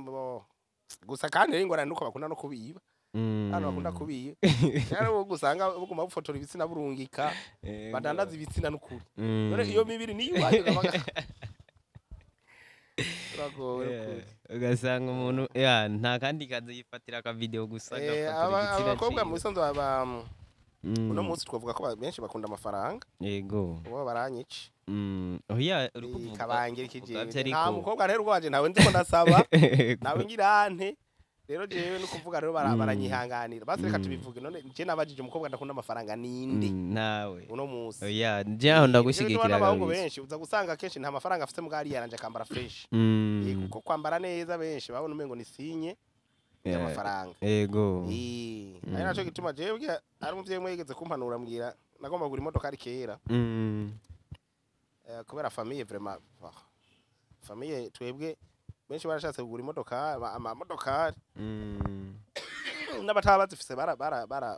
gusa kandi ingorane nuko bakunda no kubiba hano bakunda kubiye rero gusanga buguma bufotora ibitsina burungika badandaza ibitsina n'ukuri none iyo mibiri niyo waje ugasanga umuntu nta kandi kazi yifatira aka video gusa abakobwa mu bisanzwe uno munsi twavuga ko benshi bakunda amafaranga yego uwo baranyica oya uri kuvuga kabangira ikije nta mukobwa rero rwaje nawe ndiko ndasaba nawe ngirante rero jewe no kuvuga rero baranyihanganira basi reka tubivuge none je nabajije umukobwa ndakunda amafaranga ninde nawe uno musi oya njaho ndagushigikira abahungu benshi uza gusanga kenshi nta mafaranga afite mugari yaranje akambara fresh kuko kwambara neza benshi babona umengo ni sinye y'amafaranga yego ari naco gituma jewe ari umuvyeyi mwegeze kumpanura mbwira nagomba kugura imodoka ari kera kubera famille vraiment famille twebwe benshi barashatse kugura imodoka amamodoka n'abataba bazifise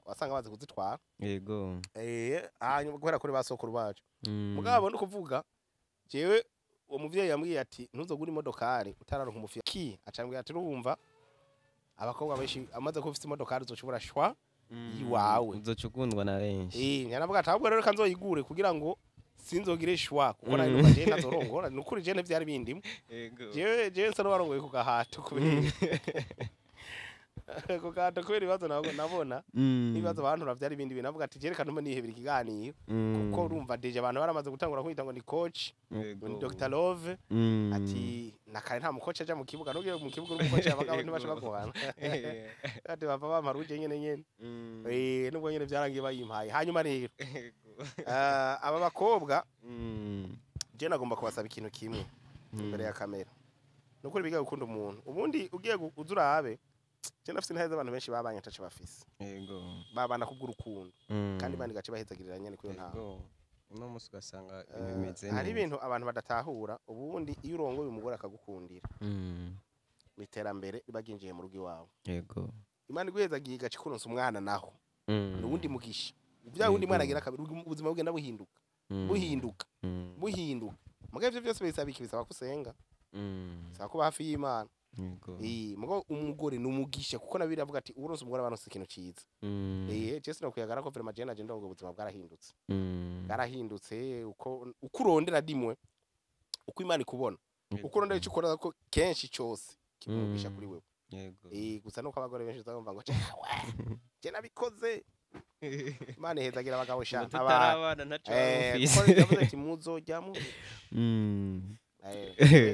wasanga bazi kuzitwara yego hanyuma guhera kuri basokuru bacu mugabo no kuvuga jewe uwo muvyeyi yambwiye ati ntuzogura imodokari utararonka umufya ki acambwiye ati urumva abakobwa benshi amaze ko ufite imodokari uzoshobora shwa yiwawe uzocukundwa na benshi nyanavuga ati ahubwo rero kanzoyigure kugira ngo sinzogire shwa kuko nari numva je nazorongora nukuri je ntivyari bindimo jewe nsa n'uwarongoye ku gahato kubera ku gahato kubera ibibazo nabona ibibazo abantu vyari bindi binavuga ati jereka ntume nihebera ikiganiro kuko urumva deje abantu baramaze gutangura kwita ngo ni coach ni Dr Love ati nakare nta mukoce aja mu kibuga nugiye mu kibuga umukoce abagabo ntibashaka kuhana ati bava bamaruje nyene nubwo nyene vyarangiye bayimpaye hanyuma rero aba bakobwa je nagomba kubasaba ikintu kimwe imbere ya kamera nukuri biga gukunda umuntu ubundi ugiye uzurabe je nafite ntaze abantu benshi babanye atace bafise yego babana kubw'urukundo kandi bandi gace bahezagirira nyene kuyo nta uno musi ugasanga bimeze neza hari ibintu abantu badatahura ubundi iyo urongoye umugore akagukundira biterambere baginjiye mu rugo iwawe yego imana iguhezagiye gace kuronsa umwana naho nubundi mugisha bya wundi mwana agira kabiri ubuzima bugenda buhinduka mugabe ivyo byose bisaba kusenga bisaba kuba hafi y'Imana mugo umugore numugisha kuko nabiri avuga ati uronse umugore abanose ikintu ciza Jesse no kuyagara ko vraiment je naje ndongo ubuzima bwarahindutse uko urondera dimwe uko Imana ikubona uko urondera icyo ukora ko kenshi cyose kimugisha kuri wewe yego gusa nuko abagore benshi uzabumva ngo je nabikoze Imana ihezagira abagabo sha tutarabana ntaco yavuze ati muzojyamo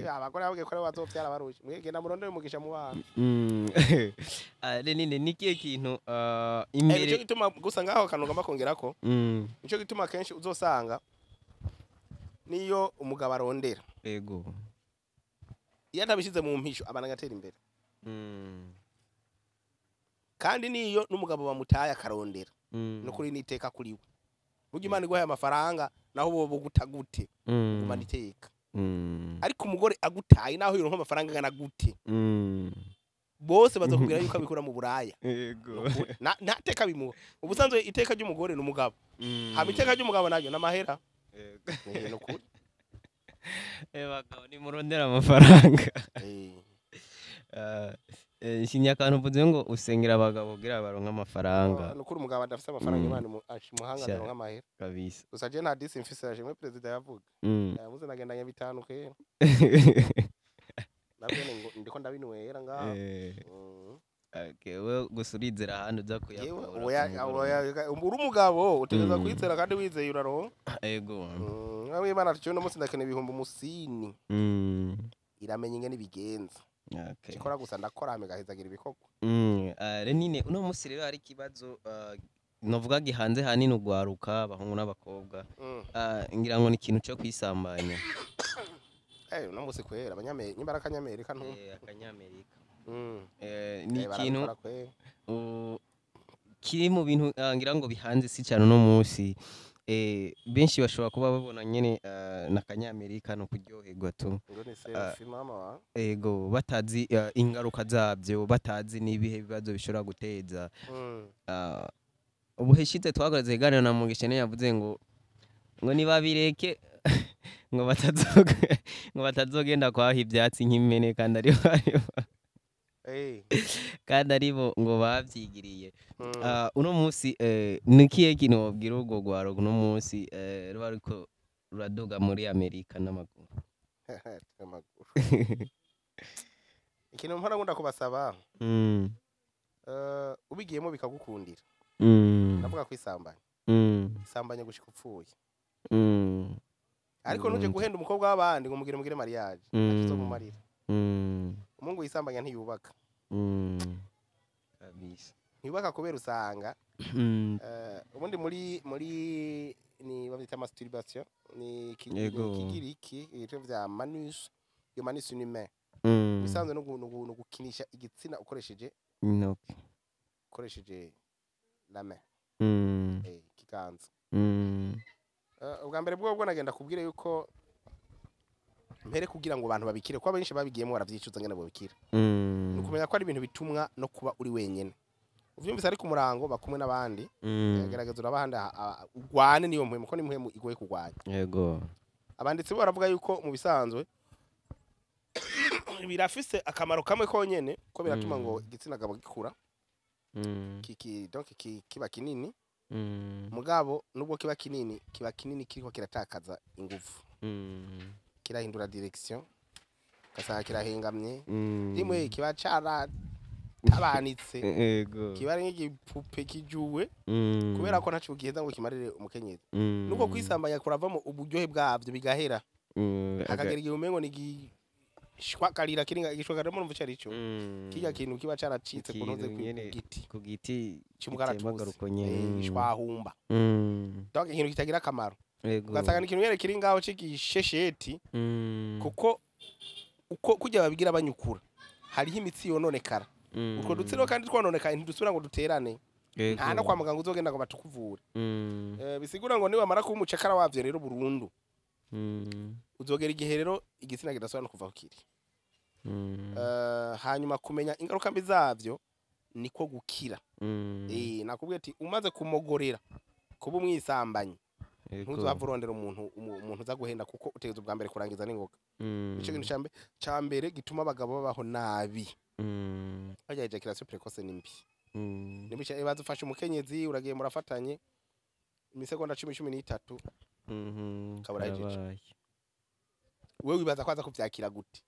abagore babwiye ko bazovyara barusha mwegenda murondera umugisha mu bana nini nikiye kintu imbere nico gituma gusa ngaho kantu ngamba kongerako nico gituma kenshi uzosanga niyo umugabo arondera yego iyo atabishize mu mpisho abana gatera imbere kandi niyo n'umugabo bamutaye akarondera no kuri niteka kuri we burya Imana iguhaye amafaranga naho bo gutagute umana iteka ariko umugore agutaye naho yironka amafaranga ngana gute bose bazakubwira yuko abikura mu buraya yego nateka bimuha ubusanzwe iteka ry'umugore n'umugabo hama iteka ry'umugabo naryo n'amahera yego no kuri bagabo ni murondera amafaranga shinya kantu mvuze ngo usengera abagabo kugira baronka amafaranga nukuri umugabo adafite amafaranga Imana muhanga aronka amahera kabisa gusa je nta disinfisage mwe president yavuga yavuze nagendanye bitanu kera nabwo ngo ndiko ndabinwera ngaho okay we gusurizera ahantu uza kuyakora uri umugabo utegeza kwizera kandi wizeye uraronka yego nawe Imana atuciye no munsi ndakene ibihumbi umusini iramenye ingene ibigenza chikora gusa ndakora amegahezagira ibikoko renine uno musi rero hari kibazo novuga gihanze hanini ugwaruka abahungu n'abakobwa ngira ngo ni ikintu cyo kwisambanya uno musi kwera abanyamerika nyimara akanyamerika ntu akanyamerika ni ikintu kiri mu bintu ngira ngo bihanze si cyane uno musi benshi bashobora kuba babona nyene nakanyamerika no kuryoherwa tu ego batazi ingaruka zabyo batazi nibihe bibazo bishobora guteza ubuheshitse twakoze iganiro na Mugisha yavuze ngo nibabireke ngo batazogenda kwaha ibyatsi nk'impene kandi aribo ngo bavyigiriye uno musi nikiye kintu wabwira urwo gwaro uno musi ruba ariko ruraduga muri Amerika n'amaguru ikintu mpora ngunda kubasaba ubigiyemo bikagukundira ndavuga kwisambanya isambanya gushika upfuye ariko nuje guhenda umukobwa w'abandi ngo mugire mariage azo mu marira umungu yisambanya ntiyubaka kabisa ntibubaka kubera usanga ubundi muri ni bavyita masturbation ni kigiriki ibintu vya manus yo manus humain bisanzwe no gukinisha igitsina ukoresheje intoki ukoresheje la main kiganza ubwa mbere bwo nagenda kubwira yuko mbere kugira ngo abantu babikire kuba benshi babigiyemo baravyicuza ngene bobikira nukumenya ko ari ibintu bitumwa no kuba uri wenyene uvyumvise ari ku murango bakumwe n'abandi gerageza urabahanda ugwane niyo mpwemo ko ni mpwemo igoye kugwanya yego abanditsi bo baravuga yuko mu bisanzwe birafise akamaro kamwe konyene ko biratuma ngo igitsina gabo gikura donc kiba kinini mugabo nubwo kiba kinini kiriko kiratakaza ingufu kirahindura direction kasanga kirahengamye rimwe kiba cara tabanitse kiba ari nk'igipupe kijuwe kubera ko ntacu giheza ngo kimarire umukenyezi nuko kwisambanya kuravamo uburyohe bwavyo bigahera akagera igihe umengo ni gishwakarira kiringa gishwakarira mu mvuce arico kijya kintu kiba caracitse kunoze ku giti cy'umugaratuko gishwahumba donc ikintu kitagira akamaro ugasanga ikintu yere kiri ngaho c'igishesheti kuko uko kujya babigira banyukura hariho imitsi yononekara utwo dutsiro kandi twononeka ntidusubira ngo duterane nta no kwa muganga uzogenda ngo batukuvure bisigura ngo niwe amara kuba umucekara wavyo rero burundu uzogera igihe rero igitsina kidasubira no kuva kiri hanyuma kumenya ingaruka mbi zavyo niko gukira nakubwiye ati umaze kumogorera kuba umwisambanye ntuzava urondera umuntu uza guhenda kuko utegeza ubwa mbere kurangiza n'ingoga ico kintu cambere gituma abagabo babaho nabi bajya ejaculation precoce nimbi nibica ibazo ufashe umukenyezi uragiye murafatanye imisegonda 10-13 kabura hejeje wewe wibaza kwaza kuvyakira gute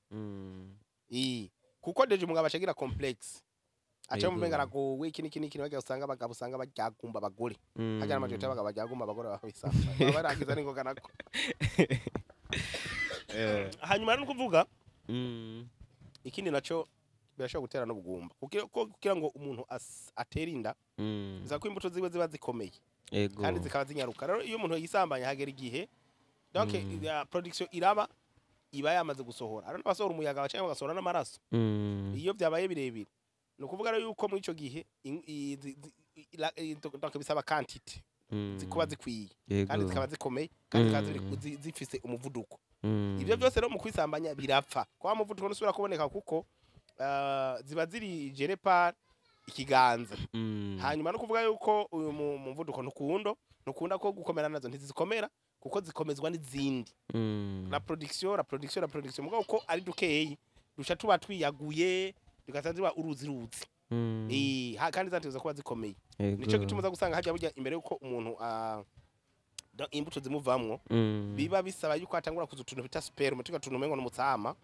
kuko deje umugabo acagira complex acha mumenga ragowe iki bagiye usanga abagabo usanga baryagumba abagore hajya amajota y'abagabo baryagumba abagore babisanga barakiza n'ingoga nako hanyuma no kuvuga ikindi naco birashobora gutera no bugumba kugira ngo umuntu atera inda biza ko imbuto ziwe ziba zikomeye kandi zikaba zinyaruka rero iyo umuntu yisambanya hagera igihe donc production iba yamaze gusohora ariko basohora umuyaga bacaye bagasohora n'amaraso iyo byabaye birebire no kuvuga rero yuko muri ico gihe donc bisaba quantity zikuba zikwiye kandi zikaba zikomeye kandi zifise umuvuduko ibyo byose rero mu kwisambanya birapfa kwa muvuduko nusubira kuboneka kuko ziba ziri gere par ikiganza hanyuma no kuvuga yuko uyu muvuduko ntukunda ko gukomera nazo ntizikomera kuko zikomezwa n'izindi la production mugabo uko ari dukeyi dusha tuba twiyaguye dukasanzwe uruzi kandi zateza kuba zikomeye nico gituma za gusanga hajya burya imbere yuko umuntu imbuto zimuvamwo biba bisaba yuko atangura kuzutuntu bita sperme tuka tuntu mengo n'umutsama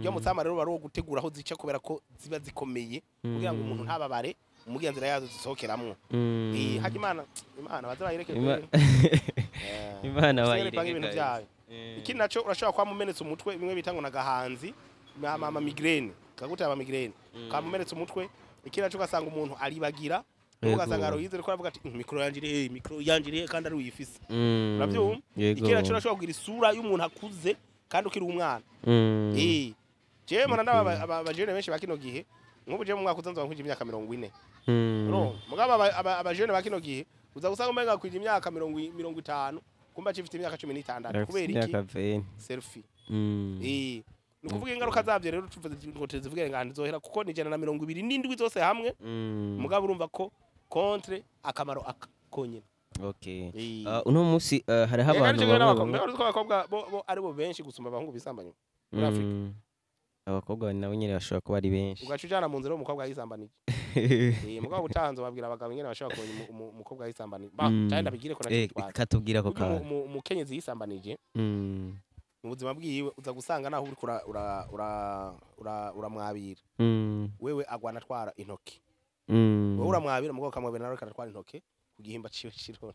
iyo mutsama rero baro gutegura aho zica kubera ko ziba zikomeye kugira ngo umuntu ntababare umugenzi yazo zisohokeramwo hajya imana bazabayireke imana bayireke ikindi naco urashobora kwa mumenetse umutwe bimwe bitango na gahanzi mama migraine kagutaba migraine kamumenetse umutwe ikindi naco gasanga umuntu aribagira ugasanga royize ko aravuga ati mikro yanjire kandi ari uyifise uravyumva ikindi naco urashobora kugira isura y'umuntu akuze kandi ukiri umwana je mana abajene benshi bakino gihe nk'ubu je mu mwaka uzanzwa nkuje imyaka 40 mugabo abajene bakino gihe uza gusanga umenga kwije imyaka 50 kumba cifite imyaka 16 kubera iki selfie nukuvuga ingaruka zavyo rero tuvuze zivuge ngandi zohera kuko ni 127 zose hamwe mugabo urumva ko contre akamaro akonyene uno musi hari abantu abakobwa bo ari bo benshi gusumba abahungu bisambanye muri Afrika abakobwa nabo nyene bashobora kuba ari benshi ugacujana mu nzira umukobwa yisambanije mugabo utanze babwira abagabo nyene bashobora kubona umukobwa yisambanije cyane bigire ko natwe katubwira ko ka umukenyezi yisambanije mu buzima bwiwe uza gusanga naho uri uramwabira wewe agwana twara intoki wowe uramwabira mugabo kamwabira nawe kanatwara intoki kugihimba ciwe cirondo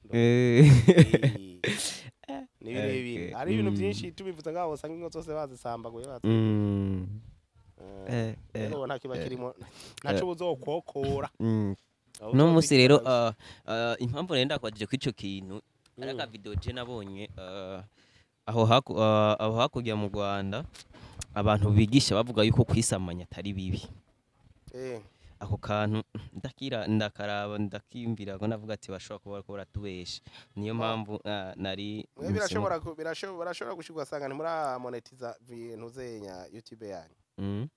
ni birebire hari ibintu byinshi tubivuza ngaho usanga ingo zose bazisambaguye rero nta kiba kirimo ntaco buzokokora. No musi rero impamvu renda kwajije kwico kintu araka video je nabonye aho hakurya mu Rwanda abantu bigisha bavuga yuko kwisamanya atari bibi. Ako kantu ndakaraba ndakimvira ngo navuga ati bashobora kuba baratubesha. Niyo mpamvu nari birashobora gushigwa sanga ni muri monetiza ibintu zenya YouTube yanyu.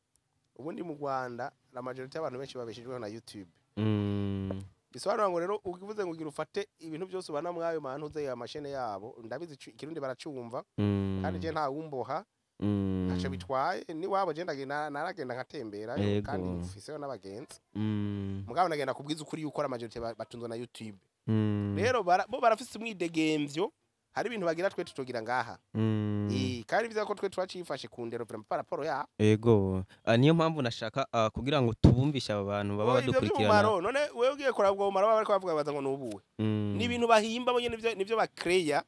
Ubundi mu Rwanda la majority y'abantu benshi babeshejweho na YouTube. Bisobanura ngo rero ukivuze ngo ugira ufate ibintu byose ubana mwayo mantu ze amashene yabo ndabizi ikirundi baracumva kandi je nta wumboha ntaco bitwaye ni wabo je naragenda nkatembera kandi mfiseho n'abagenzi mugabo nagenda kubwiza ukuri yuko la majority batunzwe na YouTube. Rero bo barafise umwidegemvyo hari ibintu bagira twe tutogira ngaha. Kandi biza ko twe twacifashe ku ndero par rapport ya. Niyo mpamvu nashaka kugira ngo tubumvisha aba bantu baba badukurikirana. None wewe ugiye kurabwa umaro bari kwavuga baza ngo nubuwe. Ni ibintu bahimba bonye nivyo bakreya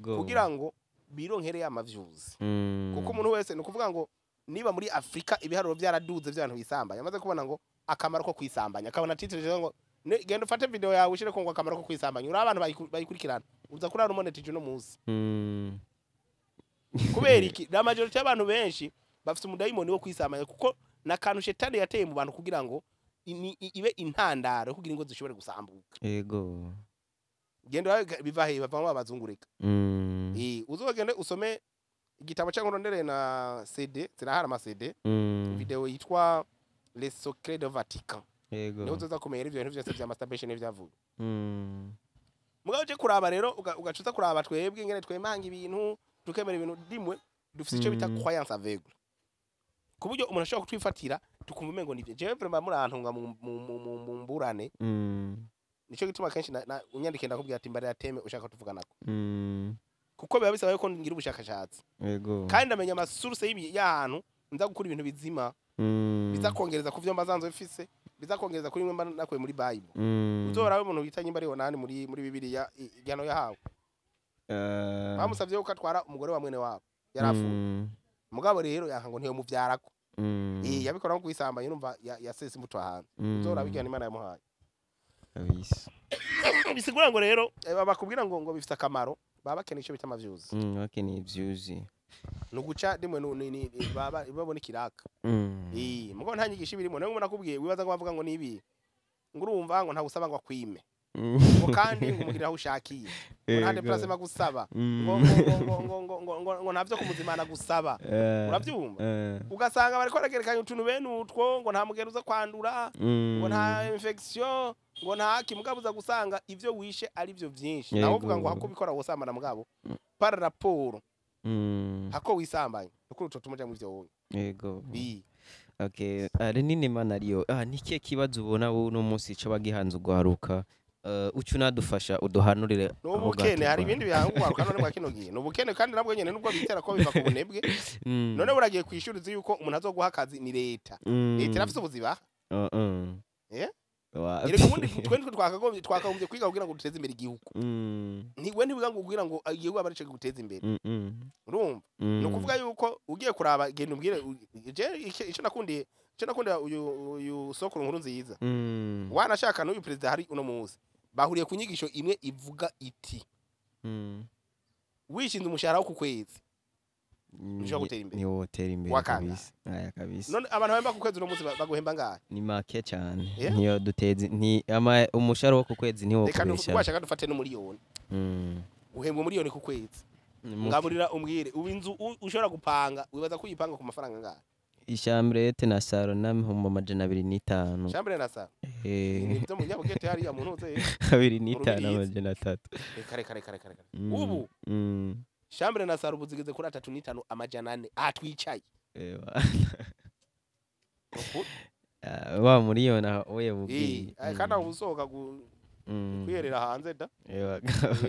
kugira ngo bironkere ya views. Kuko umuntu wese nukuvuga ngo niba muri Afrika ibiharuro byaraduze by'abantu bisambanya amaze kubona ngo akamaro ko kwisambanya akabona titre ngo genda ufate video yawe ushire ko ngo akamaro ko kwisambanya uri abantu bayikurikirana uza kurara monetize no muzi. Kubera iki la majority y'abantu benshi bafite umudayimoni wo kwisambanya kuko nakantu shetani yateye mu bantu kugira ngo ibe intandaro kugira ngo zishobore gusambuka. Genda biva he bava mu bazungurika. Uzogende usome igitabo cya Ngorondere na CD zirahara ama CD video yitwa Les Secrets de Vatican. Niho uzoza kumenya ibyo bintu byose bya masturbation n'ibyavuye. Mugabo je kuraba rero ugacuza kuraba twebwe ingene twemanga ibintu tukemera ibintu dimwe dufite icyo bita croyance aveugle. Kuburyo umuntu ashobora kutwifatira tukumva umengo nivyo. Je vraiment murantunga mu mburane. Nico gituma kenshi unyandike ndakubwira ati mbare yateme ushaka tuvuganako. Kuko biba bisaba yuko ngira ubushakashatsi. Kandi ndamenya amasource y'ahantu nza gukora ibintu bizima. Biza kongereza ku vyo mbazanzo bifise. Biza kongereza kuri mwe nakwe muri Bible. Uzorawe umuntu witanye imbare yonani muri Bibiliya igano yahawe. Bamusavye yuko atwara umugore wa mwene wabo yarafuye. Mugabo rero yankango ntiyo muvyarako. Yabikora nko kwisambanya urumva yasese imbuto hanze. Uzorawe igana Imana yamuhaye. Bisigura ngo rero bakubwira ngo bifite akamaro baba bakeneye icyo bita views. Bakeneye views. Nuguca dimwe babona ikiraka. Mugo nta nyigisho birimo nawe nakubwiye wibaza ngo bavuga ngo nibi. Ngurumva ngo nta gusaba ngo akwime. Ngo kandi ngumugira aho ushakiye. Ngo nta place magusaba. Ngo ntavyo kumuzimana gusaba. Uravyumva? Ugasanga bariko ragerekanya utuntu bene utwo ngo nta mugeruza kwandura. Ngo nta infection. Ngo nta kimugabuza gusanga ivyo wishe ari byo byinshi. Naho uvuga ngo hako bikora wosambana mugabo. Par rapport. Hako wisambanye. Ukuri utwo tumuja mu byo wowe. Okay, nini mana riyo. Nike kibazo ubona wo no munsi cyo bagihanze ugwaruka. Ucu nadufasha uduhanurire n'ubukene hari ibindi bihangwaruka none mwa kino gihe n'ubukene kandi nabwo nyene nubwo bitera ko biva ku bunebwe none buragiye kwishuriza yuko umuntu azoguha akazi ni leta irafite ubuziba Ireka ubundi twende twakagombye kwiga kugira ngo duteze imbere igihugu ntiwe ntibiga ngo kugira ngo igihugu abarece guteza imbere urumva no kuvuga yuko ugiye kuraba genda umbwire icyo nakundiye uyu sokuru nkuru nziza wanashaka n'uyu president hari uno munsi bahuriye ku nyigisho imwe ivuga iti wishinze umushahara wo ku kwezi ushaka gutera imbere ni wotera imbere kabisa kabisa none abantu bamba ku kwezi uno munsi baguhemba ngahe ni make cyane niyo duteze ni umushahara wo ku kwezi ni wo kubesha reka washaka dufate no miliyoni uhembwa miliyoni ku kwezi ngaburira umbwire ubinzu ushobora gupanga wibaza ko uyipanga ku mafaranga ngahe Ishambrete na saro namihumba majana 205 Shambre na saro nibyo mu nyabugete hari ya muntu uze 205 amajana 3 kare ubu Shambre na saro buzigeze kuri 3 amajana 4 twicaye wa miliyoni oye bugi kandi usohoka kwiyerera hanze da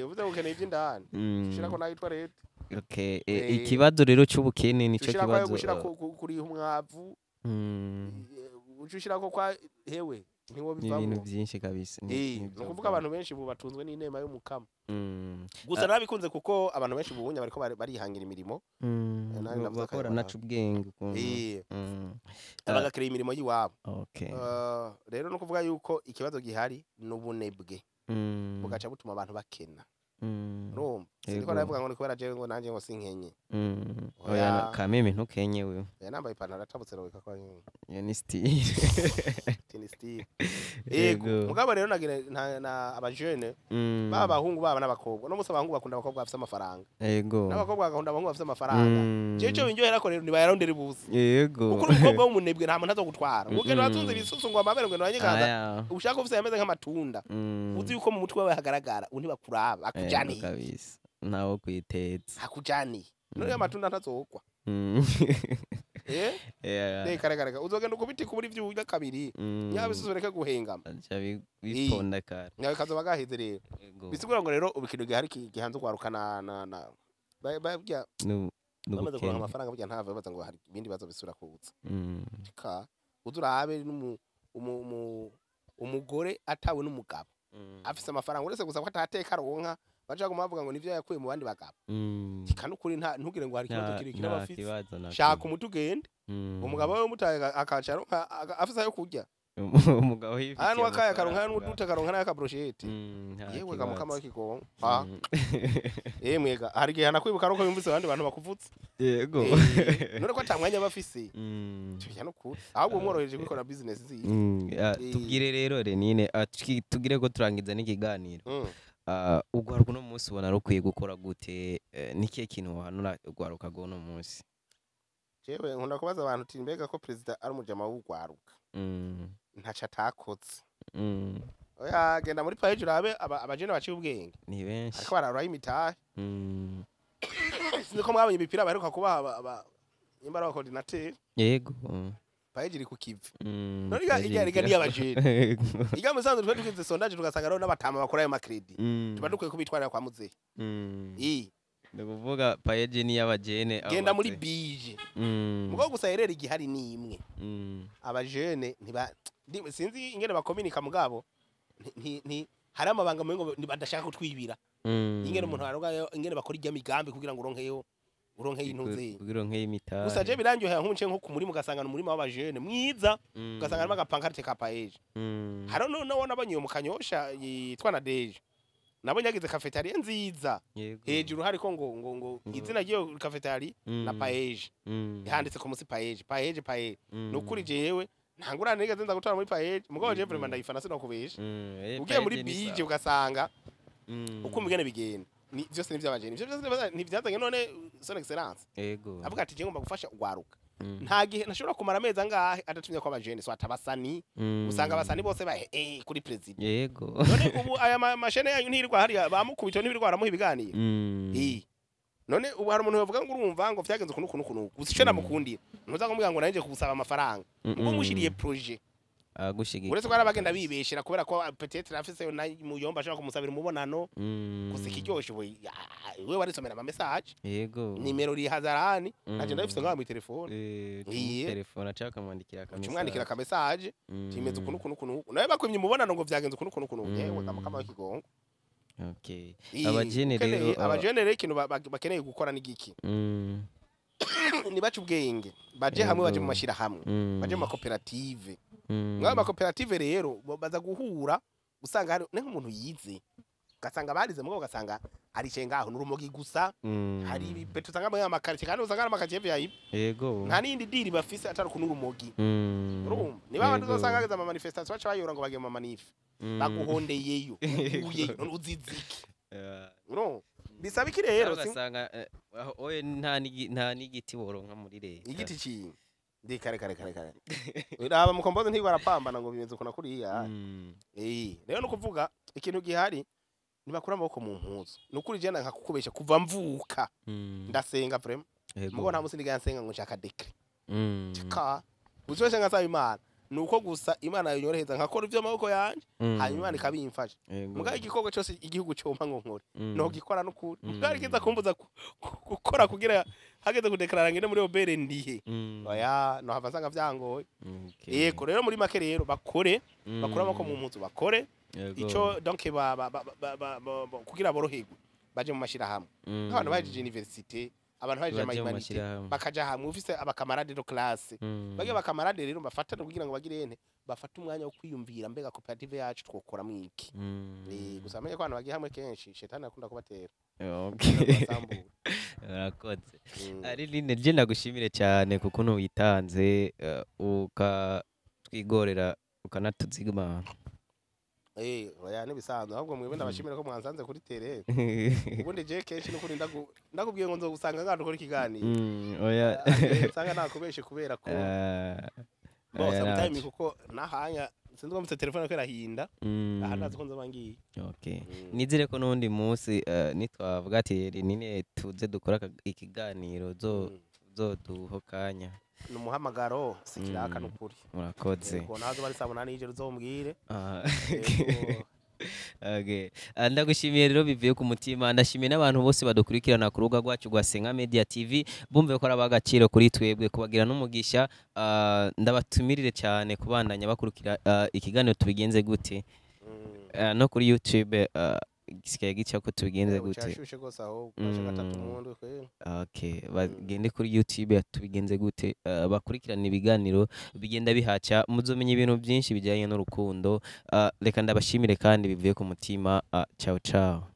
uvuze ukeneye iby'indani shirako nayitwa leta Okay, ikibazo rero cy'ubukene nico kibazo. Ushira ko kuri umwavu. Ushira ko kwa hewe ntiwo ni bivamo ibintu byinshi kabisa nukuvuga abantu benshi ubu batunzwe n'inema y'umukama gusa nabikunze kuko abantu benshi ubunya bariko barihangira imirimo bakora nacu ubwenge bagakira imirimo y'iwabo rero nukuvuga yuko ikibazo gihari n'ubunebwe bugaca butuma abantu bakena urumva sindiko navuga ngo ni kubera je ngo nanje ngo sinkenye oya kameme ntukenye wewe nambaye ipantaro atabutse roka kwa ni style ni style yego mugabo rero na abajene baba bahungu baba n'abakobwa no musa abahungu bakunda abakobwa bafite amafaranga yego n'abakobwa bakunda abahungu bafite amafaranga jeje binjohera ko rero nibayarondera ibuzi yego ukuri umukobwa w'umunebwe nta muntu azogutwara ugenda watunze ibisusu ngo amabere ngo nanyikaza ushaka ufite yameze nk'amatunda uzi yuko mu mutwe wawe hagaragara undi bakuraba akujaniye kabisa nawo kwitetse akujaniye none amatunda ntazokwa kare uzogenda ukubitika uburi vy'uburyo kabiri nyabisusu reka guhengama biponda kare nyawe kazoba gaheze rero bisigura ngo rero ubikino gihari gihanze kwarukana na babya bamaze kuronka amafaranga burya ntave baza ngo hari ibindi bazo bisura kuza ka uzurabe umugore atawe n'umugabo afise amafaranga uretse gusa ko atateka aronka baje kumavuga ngo nivyo yakuye mu bandi bagabo kanukuri ntugire ngo hari ikibazo kiri kirabafite shaka umutugende umugabo we mutaye akacaro afisa yo kurya umugabo yifi hano akaya karonka n'udute karonka n'aka brochette yewe kamukama w'ikigongo mwega hari gihe nakwibuka ruko yumvise abandi bantu bakuvutse yego none ko atamwanya bafise cyo nukuri ahubwo mworoheje gukora business tubwire rero Renine tugire ko turangiza n'ikiganiro ugwaruka no munsi ubona rukwiye gukora gute niki kintu wahanura ugwaruka go no munsi jewe nkunda kubaza abantu uti mbega ko president ari umujama w'ugwaruka ntaca atakotse oya genda muri page urabe abajene baciye ubwenge ni benshi ariko bararaho imitahe siniko mwabonye imipira baheruka kubaha imbara wa coordinateur yego page iri ku kivi none iga ni abajene iga musanzwe twe tukize sondage tugasanga rero n'abatama bakora ayo makredi tuba dukwiye kubitwarira kwa muzehe ndakuvuga page ni y'abajene genda muri bije mugo gusa herera igihari ni imwe abajene sinzi ingene bakominika mugabo hari amabanga mengo badashaka kutwibira ingene umuntu aroga ingene bakora ijya migambi kugira ngo uronke intuze kugira uronke imitahe gusa je birangiye nkunce nko ku muri mugasanga n'umurima w'abajene mwiza ugasanga harimo agapankarte ka page haro none abanyiye mu kanyosha yitwa na Deje nabonye yagize cafeteria nziza hejuru hariko ngo izina giyo cafeteria na page handitse ko musi page nukuri jewe ntangurane nigeze nza gutora muri page mugabo je vraiment ndayifana sino kubesha ugiye muri bije ugasanga uko mugene bigenda byose ni by'abajene byose ni byazanye none son excellence yego avuga ati je ngomba gufasha ugwaruka nta gihe nashobora kumara amezi angahe adatumye ko abajene so atabasani usanga abasani bose kuri president yego none ubu aya mashene yanyu ntirirwa hari bamukubito ntirirwa aramuha ibiganiro none ubu hari umuntu bavuga ngo urumva ngo vyagenze kunukunukunuku gusa ico namukundiye ntuza kumubwira ngo naje kubusaba amafaranga ngo mushiriye projet agushigika uretse ko arabagenda bibeshera kubera ko peut-être afise muyomba ashaka kumusabira umubonano gusa ikiryoshe we warisomera ama message yego nimero ri hazarani naje ndabifise ngaho mu telefone telefone acaka mwandikira akamessage umwandikira akamessage kimeze kunukunukunuku nawe bakwimye umubonano ngo vyagenze kunukunukunuku yewe kamakama w'ikigongo okay abajene rero abajene rero ikintu bakeneye gukora n'igiki ni bacu ubwenge baje hamwe baje mu mashira hamwe baje mu makoperative mwa makoperative rero baza guhura usanga hari nk'umuntu yize ugasanga barize mugabo ugasanga ari cengaho n'urumogi gusa hari ibipeto usanga mu makarite kandi usanga ari amakarite yayi yego nta nindi diri bafise atari ku n'urumogi urumva niba abantu uzasanga ageza ama manifestation bacha bayora ngo bagiye mu manif baguhondeyeyo uye uziziki no bisaba iki rero ugasanga oye nta n'igiti boronka muri leta igiti ki ndi kare aba mukomboze ntigo arapambana ngo bimeze kuna kuriya rero no kuvuga ikintu gihari nibakura amaboko mu mpuzo nukuri je nkakukubesha kuva mvuka ndasenga vraiment mugo nta musi ndiga nsenga ngo nshaka decret ka uzose ngasaba imana nuko gusa Imana yonyoroheza nkakora ivyo amaboko yanje hanyuma Imana ikabimfasha mugaye igikorwa cyose igihugu cyompa ngo nkore no gikora n'ukuri mugaye kiza kumbuza gukora kugira hageze kudeklarara ngende muri obere ndihe oya no hava sanga vyangoye yego rero muri make rero bakore amako mu mpuzu bakore ico donc kugira boroherwe baje mu mashira hamwe nk'abantu baje université abantu baje mu humanité bakaja hamwe ufise abakamarade do classe bage abakamarade rero bafatana kugira ngo bagire ente bafata umwanya wo kwiyumvira mbega koperative yacu twokora mwiki gusa amenye ko abantu bagiye hamwe kenshi shetani akunda kubatera urakoze ari line je ndagushimire cyane kuko witanze ukatwigorera ukanatuzigama oya nibisanzwe ahubwo mwebe ndabashimira ko mwansanze kuri tele ubundi je kenshi n'ukuri ndakubwiye ngo nzogusanga ngandi ukora ikiganiro oya nsanga nakubeshe kubera ko bose time kuko nahanya sinzi ko mfite telefone ko irahinda aha ndazi ko nzobangiye okay nizere ko n'undi munsi nitwavuga ati nine tuze dukora ikiganiro zoduhokanya numuhamagaro sikiraka n'ukuri murakoze ko nazo bari 7 y'ijoro uzombwire okay ndagushimiye rero bivuye ku mutima ndashimiye n'abantu bose badukurikirana ku rubuga rwacu rwa Senga Media TV bumve ko arabagaciro kuri twebwe kubagira n'umugisha ndabatumirire cyane kubandanya bakurikira ikiganiro tubigenze gute no kuri YouTube gisigaye gica ko tubigenze gute okay bagende kuri YouTube tubigenze gute bakurikirana ibiganiro bigenda bihaca muzomenye ibintu byinshi bijyanye n'urukundo reka ndabashimire kandi bivuye ku mutima ciao ciao